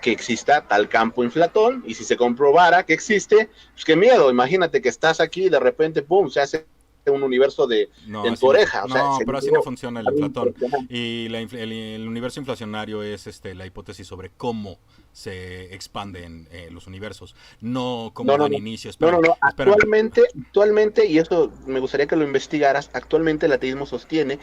que exista tal campo inflatón, y si se comprobara que existe, pues qué miedo, imagínate que estás aquí y de repente, ¡pum!, se hace un universo No, en así tu no, oreja, o sea, no, sería pero así no funciona el algo inflatón. impresionante. Y el universo inflacionario es la hipótesis sobre cómo se expanden los universos, no cómo No, no, dan no. inicio. No, no, Espérame, no. espérame. Actualmente, y eso me gustaría que lo investigaras, actualmente el ateísmo sostiene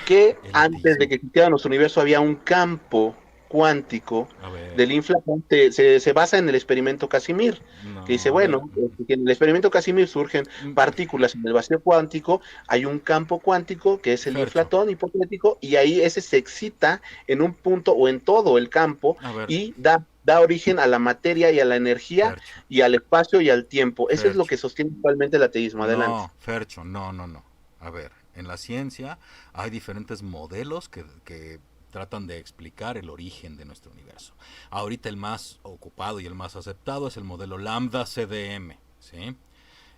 que El antes de ateísmo. que existiera nuestro universo había un campo cuántico A ver, del inflatón. Se basa en el experimento Casimir, que dice, no, a ver. bueno, que en el experimento Casimir surgen mm, partículas en el vacío cuántico, hay un campo cuántico que es el Fercho, inflatón hipotético, y ahí ese se excita en un punto o en todo el campo a ver, y da origen a la materia y a la energía Fercho, y al espacio y al tiempo. Eso es lo Fercho. que sostiene actualmente el ateísmo. Adelante. No, Fercho, no. A ver, en la ciencia hay diferentes modelos que tratan de explicar el origen de nuestro universo. Ahorita el más ocupado y el más aceptado es el modelo Lambda CDM, ¿sí?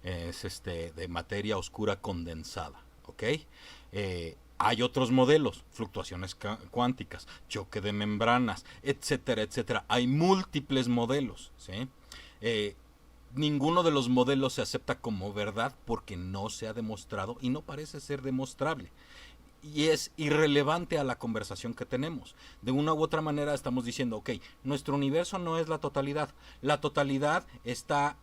Es de materia oscura condensada, ¿ok? Hay otros modelos, fluctuaciones cuánticas, choque de membranas, etcétera, etcétera. Hay múltiples modelos, ¿sí? Eh, ninguno de los modelos se acepta como verdad porque no se ha demostrado y no parece ser demostrable. Y es irrelevante a la conversación que tenemos. De una u otra manera estamos diciendo, ok, nuestro universo no es la totalidad. La totalidad está...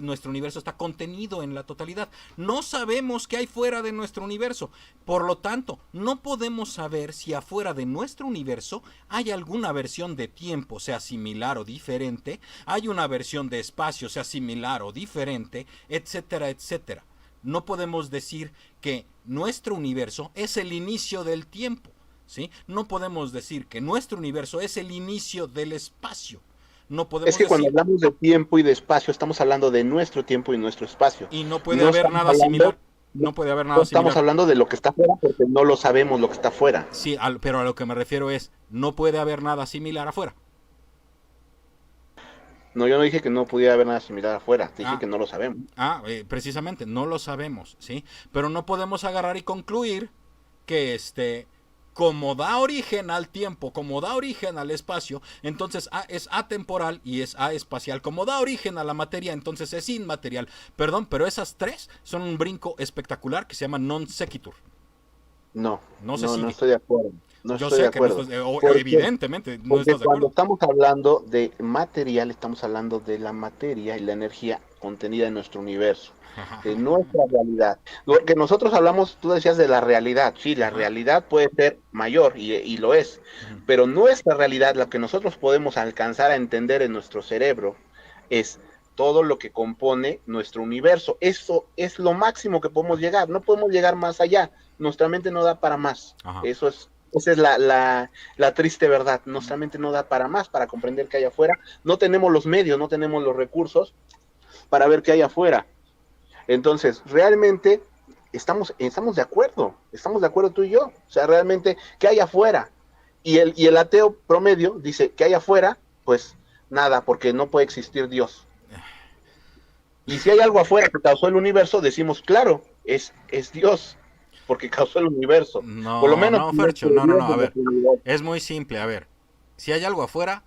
nuestro universo está contenido en la totalidad. No sabemos qué hay fuera de nuestro universo. Por lo tanto, no podemos saber si afuera de nuestro universo hay alguna versión de tiempo, sea similar o diferente, hay una versión de espacio, sea similar o diferente, etcétera, etcétera. No podemos decir que nuestro universo es el inicio del tiempo, ¿sí? No podemos decir que nuestro universo es el inicio del espacio. No podemos es que cuando decir, hablamos de tiempo y de espacio, estamos hablando de nuestro tiempo y nuestro espacio. y no puede No haber estamos nada hablando- similar. No puede haber No nada estamos similar. hablando de lo que está afuera porque no lo sabemos lo que está afuera. Sí, pero a lo que me refiero es, no puede haber nada similar afuera. No, yo no dije que no pudiera haber nada similar afuera, dije Ah. que no lo sabemos. Precisamente, no lo sabemos, ¿sí? Pero no podemos agarrar y concluir que como da origen al tiempo, como da origen al espacio, entonces es atemporal y es aespacial. Como da origen a la materia, entonces es inmaterial. Perdón, pero esas tres son un brinco espectacular que se llama non sequitur. No, No se no, sigue. no estoy de acuerdo. No Yo estoy sé de que no acuerdo. estás, Porque- evidentemente no Porque estás de cuando acuerdo. estamos hablando de material, estamos hablando de la materia y la energía contenida en nuestro universo, de nuestra realidad. Lo que nosotros hablamos, tú decías de la realidad, sí, la Ajá. realidad puede ser mayor y lo es, Ujú. pero nuestra realidad, lo que nosotros podemos alcanzar a entender en nuestro cerebro, es todo lo que compone nuestro universo. Eso es lo máximo que podemos llegar, no podemos llegar más allá, nuestra mente no da para más. Ajá. Esa es la triste verdad, nuestra mente no da para más, para comprender qué hay afuera, no tenemos los medios, no tenemos los recursos para ver qué hay afuera. Entonces, realmente estamos de acuerdo tú y yo, o sea, realmente, ¿qué hay afuera? Y el ateo promedio dice, ¿qué hay afuera? Pues nada, porque no puede existir Dios. Y si hay algo afuera que causó el universo, decimos, claro, es Dios, porque causó el universo. No, Por lo menos, no, Fercho, no, a ver, es muy simple, a ver, si hay algo afuera,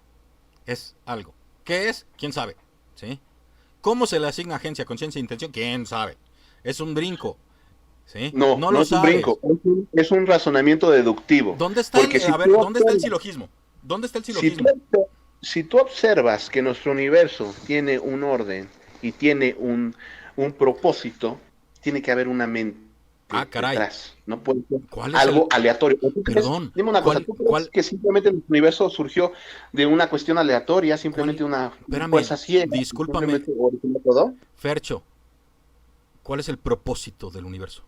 es algo. ¿Qué es? ¿Quién sabe? ¿Sí? ¿Cómo se le asigna agencia, conciencia e intención? ¿Quién sabe? Es un brinco, ¿sí? No lo es un sabes. brinco, es un razonamiento deductivo. ¿Dónde está Porque si tú ¿dónde está el observas- silogismo? ¿Dónde está el Si silogismo? si tú observas que nuestro universo tiene un orden y tiene un propósito, tiene que haber una mente Ah, caray. detrás. No puede ser ¿Cuál es algo el- aleatorio. ¿Tú crees? Perdón, Dime una cosa, ¿cuál- ¿tú crees cuál- que simplemente el universo surgió de una cuestión aleatoria, simplemente una Espérame, fuerza ciega? discúlpame. Simplemente originó todo. Fercho, ¿cuál es el propósito del universo?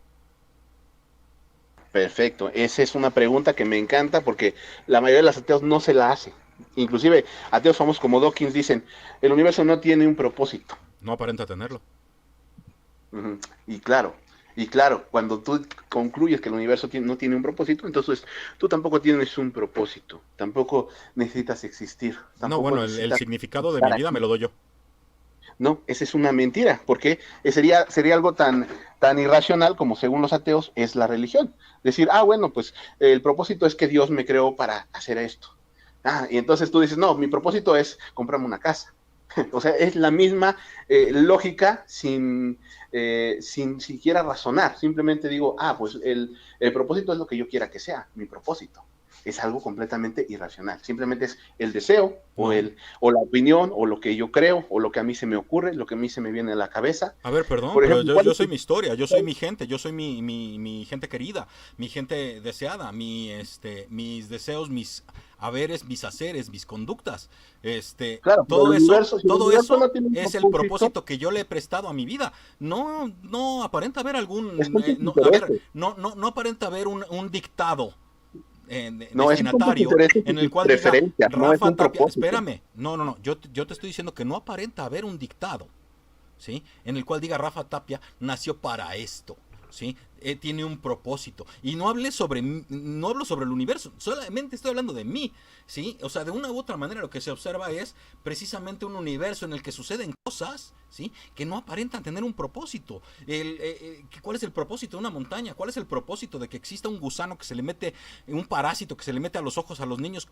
Perfecto, esa es una pregunta que me encanta porque la mayoría de los ateos no se la hace. Inclusive ateos famosos como Dawkins dicen, el universo no tiene un propósito. No aparenta tenerlo. Ujú. Y claro, cuando tú concluyes que el universo no tiene un propósito, entonces tú tampoco tienes un propósito, tampoco necesitas existir. No, Tampoco bueno, el necesitas significado de mi estar vida aquí. me lo doy yo. No, esa es una mentira, porque sería algo tan irracional como según los ateos es la religión. Decir, bueno, pues el propósito es que Dios me creó para hacer esto. Y entonces tú dices, no, mi propósito es comprarme una casa. O sea, es la misma lógica sin siquiera razonar. Simplemente digo, pues el propósito es lo que yo quiera que sea, mi propósito. Es algo completamente irracional. Simplemente es el deseo o la opinión o lo que yo creo o lo que a mí se me ocurre, lo que a mí se me viene a la cabeza. A ver, perdón, Por pero ejemplo, ¿cuál yo es soy tu- mi historia, yo soy mi gente, yo soy mi gente querida, mi gente deseada, mis deseos, mis haberes, mis haceres, mis conductas. Claro, pero Todo el eso, universo- si el todo universo eso no tiene un es el propósito- propósito que yo le he prestado a mi vida. No aparenta haber algún, Es con tus no, a ver, intereses. no aparenta haber un dictado No, es con tus destinatario intereses y en el tus cual diga, preferencias, no es Rafa un Tapia, propósito. espérame, no, yo te estoy diciendo que no aparenta haber un dictado, ¿sí? En el cual diga Rafa Tapia nació para esto, ¿sí? Tiene un propósito. Y no hablo sobre el universo, solamente estoy hablando de mí, ¿sí? O sea, de una u otra manera lo que se observa es precisamente un universo en el que suceden cosas, ¿sí? Que no aparentan tener un propósito. ¿Cuál es el propósito de una montaña? ¿Cuál es el propósito de que exista un gusano que se le mete, un parásito que se le mete a los ojos a los niños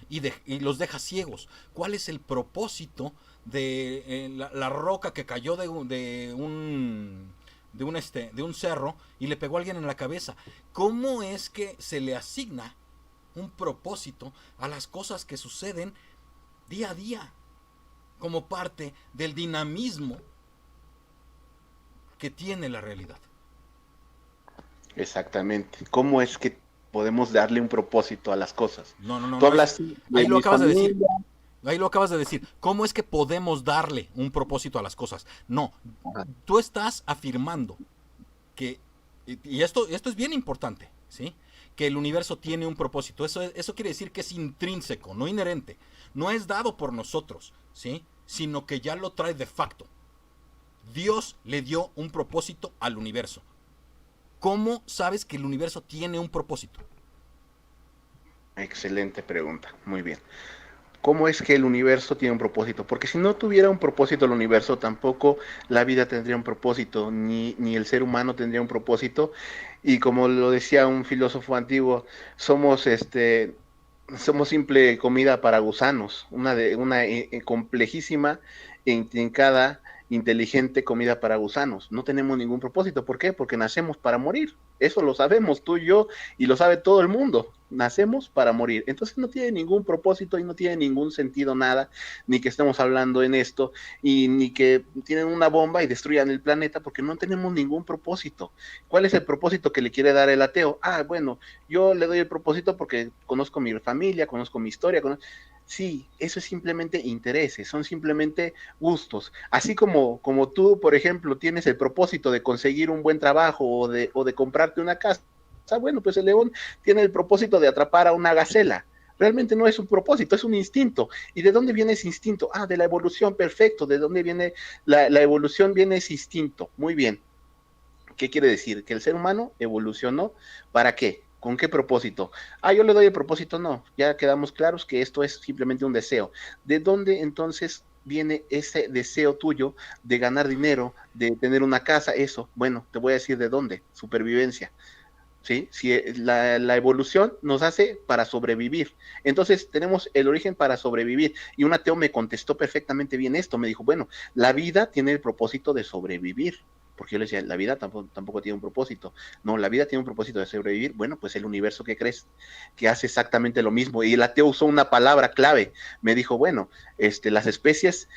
y los deja ciegos? ¿Cuál es el propósito de la roca que cayó de un cerro y le pegó a alguien en la cabeza? ¿Cómo es que se le asigna un propósito a las cosas que suceden día a día como parte del dinamismo que tiene la realidad? Exactamente. ¿Cómo es que podemos darle un propósito a las cosas? No, Tú hablas ahí de lo mi acabas de decir. familia. Ahí lo acabas de decir. ¿Cómo es que podemos darle un propósito a las cosas? No, Ajá. tú estás afirmando que, y esto es bien importante, ¿sí? Que el universo tiene un propósito. Eso quiere decir que es intrínseco, no inherente. No es dado por nosotros, ¿sí? Sino que ya lo trae de facto. Dios le dio un propósito al universo. ¿Cómo sabes que el universo tiene un propósito? Excelente pregunta. Muy bien. ¿Cómo es que el universo tiene un propósito? Porque si no tuviera un propósito el universo, tampoco la vida tendría un propósito, ni el ser humano tendría un propósito. Y como lo decía un filósofo antiguo, somos somos simple comida para gusanos, una complejísima e intrincada, inteligente comida para gusanos. No tenemos ningún propósito. ¿Por qué? Porque nacemos para morir. Eso lo sabemos tú y yo, y lo sabe todo el mundo. Nacemos para morir. Entonces no tiene ningún propósito y no tiene ningún sentido nada, ni que estemos hablando en esto, y ni que tienen una bomba y destruyan el planeta, porque no tenemos ningún propósito. ¿Cuál es el propósito que le quiere dar el ateo? Ah, bueno, yo le doy el propósito porque conozco mi familia, conozco mi historia. Sí, eso es simplemente intereses, son simplemente gustos. Así como tú, por ejemplo, tienes el propósito de conseguir un buen trabajo o de comprarte una casa, bueno, pues el león tiene el propósito de atrapar a una gacela. Realmente no es un propósito, es un instinto. ¿Y de dónde viene ese instinto? Ah, de la evolución, perfecto. ¿De dónde viene la evolución? Viene ese instinto. Muy bien. ¿Qué quiere decir? Que el ser humano evolucionó. ¿Para qué? ¿Con qué propósito? Ah, yo le doy el propósito. No, ya quedamos claros que esto es simplemente un deseo. ¿De dónde entonces viene ese deseo tuyo de ganar dinero, de tener una casa? Eso, bueno, te voy a decir de dónde. Supervivencia. ¿Sí? Si la evolución nos hace para sobrevivir. Entonces tenemos el origen para sobrevivir. Y un ateo me contestó perfectamente bien esto. Me dijo, bueno, la vida tiene el propósito de sobrevivir. Porque yo le decía, la vida tampoco tiene un propósito. No, la vida tiene un propósito de sobrevivir. Bueno, pues el universo que crees que hace exactamente lo mismo. Y el ateo usó una palabra clave. Me dijo, bueno, las especies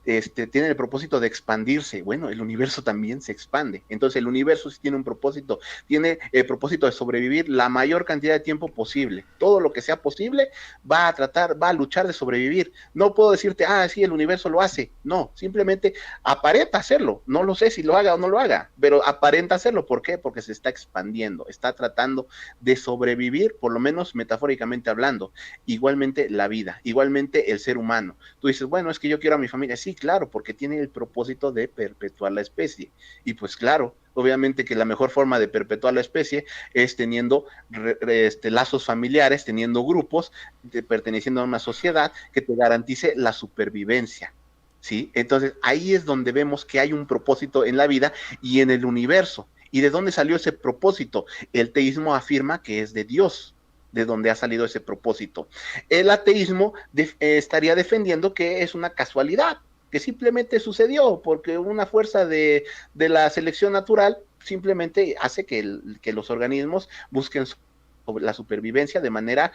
tienen el propósito de expandirse. Bueno, el universo también se expande. Entonces el universo sí tiene un propósito. Tiene el propósito de sobrevivir la mayor cantidad de tiempo posible. Todo lo que sea posible va a luchar de sobrevivir. No puedo decirte, ah, sí, el universo lo hace. No, simplemente aparenta hacerlo. No lo sé si lo haga o no lo haga, pero aparenta hacerlo. ¿Por qué? Porque se está expandiendo, está tratando de sobrevivir, por lo menos metafóricamente hablando. Igualmente la vida, igualmente el ser humano. Tú dices, bueno, es que yo quiero a mi familia. Sí, claro, porque tiene el propósito de perpetuar la especie. Y pues claro, obviamente que la mejor forma de perpetuar la especie es teniendo lazos familiares, teniendo grupos, perteneciendo a una sociedad que te garantice la supervivencia. ¿Sí? Entonces ahí es donde vemos que hay un propósito en la vida y en el universo. ¿Y de dónde salió ese propósito? El teísmo afirma que es de Dios, de donde ha salido ese propósito. El ateísmo estaría defendiendo que es una casualidad, que simplemente sucedió porque una fuerza de la selección natural simplemente hace que los organismos busquen la supervivencia de manera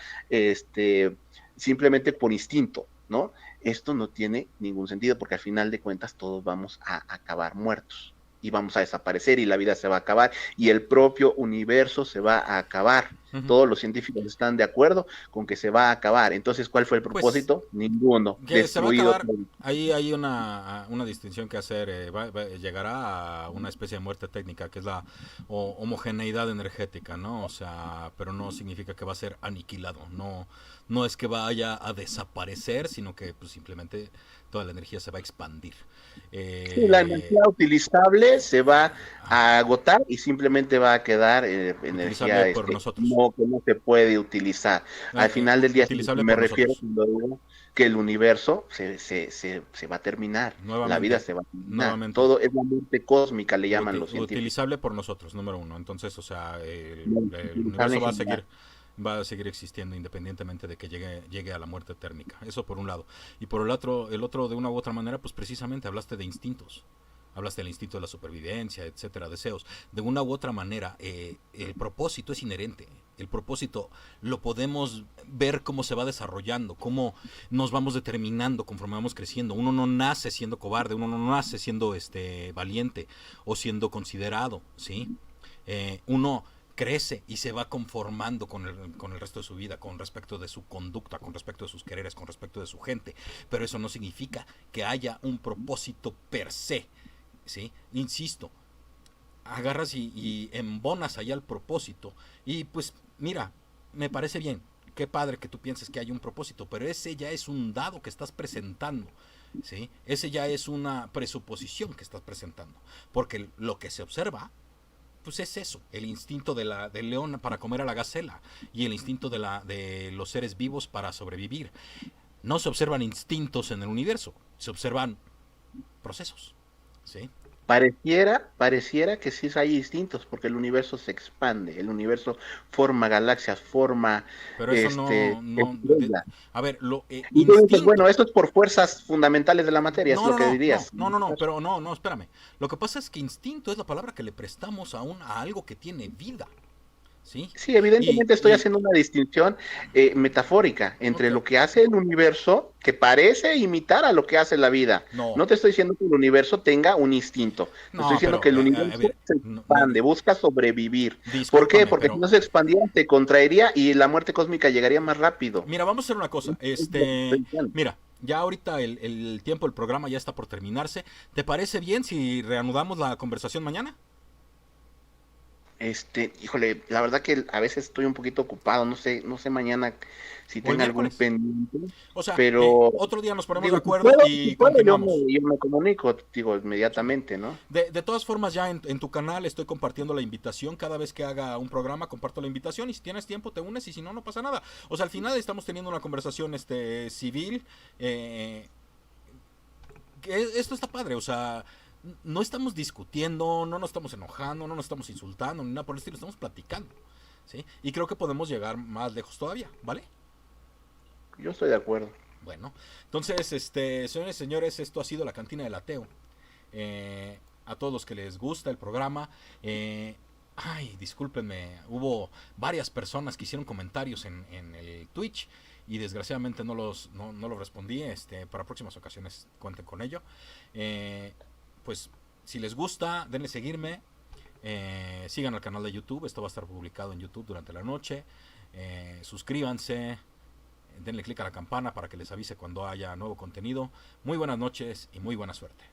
simplemente por instinto, ¿no? Esto no tiene ningún sentido porque al final de cuentas todos vamos a acabar muertos y vamos a desaparecer y la vida se va a acabar y el propio universo se va a acabar. Ujú. Todos los científicos están de acuerdo con que se va a acabar. Entonces, ¿cuál fue el Pues propósito? Ninguno. que se va a Destruido acabar. todo. Ahí hay una distinción que hacer. Llegará a una especie de muerte técnica, que es la homogeneidad energética, ¿no? O sea, pero no significa que va a ser aniquilado. No, no es que vaya a desaparecer, sino que pues, simplemente toda la energía se va a expandir. Sí, la Eh, energía utilizable se va ajá, a agotar y simplemente va a quedar utilizable energía por nosotros. no, que no se puede utilizar. Al final del día, es a lo que Utilizable me por refiero nosotros. cuando digo que el universo se va a terminar, la vida Nuevamente, se va a terminar. nuevamente. Todo es la muerte cósmica, le llaman los científicos. Utilizable por nosotros, número uno. Entonces, o sea, No, el utilizable universo en general. va a seguir existiendo independientemente de que llegue a la muerte térmica. Eso por un lado. Y por el otro de una u otra manera, pues precisamente hablaste de instintos. Hablaste del instinto de la supervivencia, etcétera, deseos. De una u otra manera, el propósito es inherente. El propósito lo podemos ver cómo se va desarrollando, cómo nos vamos determinando conforme vamos creciendo. Uno no nace siendo cobarde, uno no nace siendo valiente o siendo considerado, ¿sí? Uno crece y se va conformando con el resto de su vida, con respecto de su conducta, con respecto de sus quereres, con respecto de su gente. Pero eso no significa que haya un propósito per se, ¿sí? Insisto, agarras y embonas allá el propósito. Y pues, mira, me parece bien. Qué padre que tú pienses que hay un propósito, pero ese ya es un dado que estás presentando, ¿sí? Ese ya es una presuposición que estás presentando. Porque lo que se observa, pues es eso, el instinto del león para comer a la gacela y el instinto de los seres vivos para sobrevivir. No se observan instintos en el universo, se observan procesos, ¿sí? Pareciera que sí hay instintos, porque el universo se expande, el universo forma galaxias, forma Pero eso estrellas. a ver, Y tú dices, bueno, instinto. esto es por fuerzas fundamentales de la materia, es No, lo no, que no, no, dirías. no, no, no, pero no, no, espérame. Lo que pasa es que instinto es la palabra que le prestamos a algo que tiene vida, ¿sí? Sí, Y, evidentemente estoy y, haciendo una distinción metafórica entre ok, lo que hace el universo, que parece imitar a lo que hace la vida. no, No te estoy diciendo que el universo tenga un instinto, te estoy no, diciendo pero, que el a universo ver, se no, expande, busca sobrevivir. ¿Por qué? discúlpame, Porque si pero no se expandiera, se contraería y la muerte cósmica llegaría más rápido. mira, vamos a hacer una cosa. Es lo que estoy diciendo. Mira, ya ahorita el tiempo del programa ya está por terminarse. ¿Te parece bien si reanudamos la conversación mañana? Híjole, la verdad que a veces estoy un poquito ocupado, no sé mañana si ¿O el tenga algún miércoles? pendiente, O sea, pero otro día nos ponemos de digo, acuerdo si y puedo continuamos. yo me comunico, digo, Sí. inmediatamente, ¿no? De todas formas, ya en tu canal estoy compartiendo la invitación. Cada vez que haga un programa, comparto la invitación. Y si tienes tiempo, te unes. Y si no, no pasa nada. O sea, al final estamos teniendo una conversación civil. Esto está padre. O sea, no estamos discutiendo, no nos estamos enojando, no nos estamos insultando, ni nada por el estilo. Estamos platicando. ¿Sí? Y creo que podemos llegar más lejos todavía. ¿Vale? Yo estoy de acuerdo. Bueno, entonces, señores y señores, esto ha sido la cantina del ateo. A todos los que les gusta el programa, ay, discúlpenme, hubo varias personas que hicieron comentarios en el Twitch y desgraciadamente no los respondí. Para próximas ocasiones cuenten con ello. Pues si les gusta, denle seguirme. Sigan al canal de YouTube, esto va a estar publicado en YouTube durante la noche. Suscríbanse, denle click a la campana para que les avise cuando haya nuevo contenido. Muy buenas noches y muy buena suerte.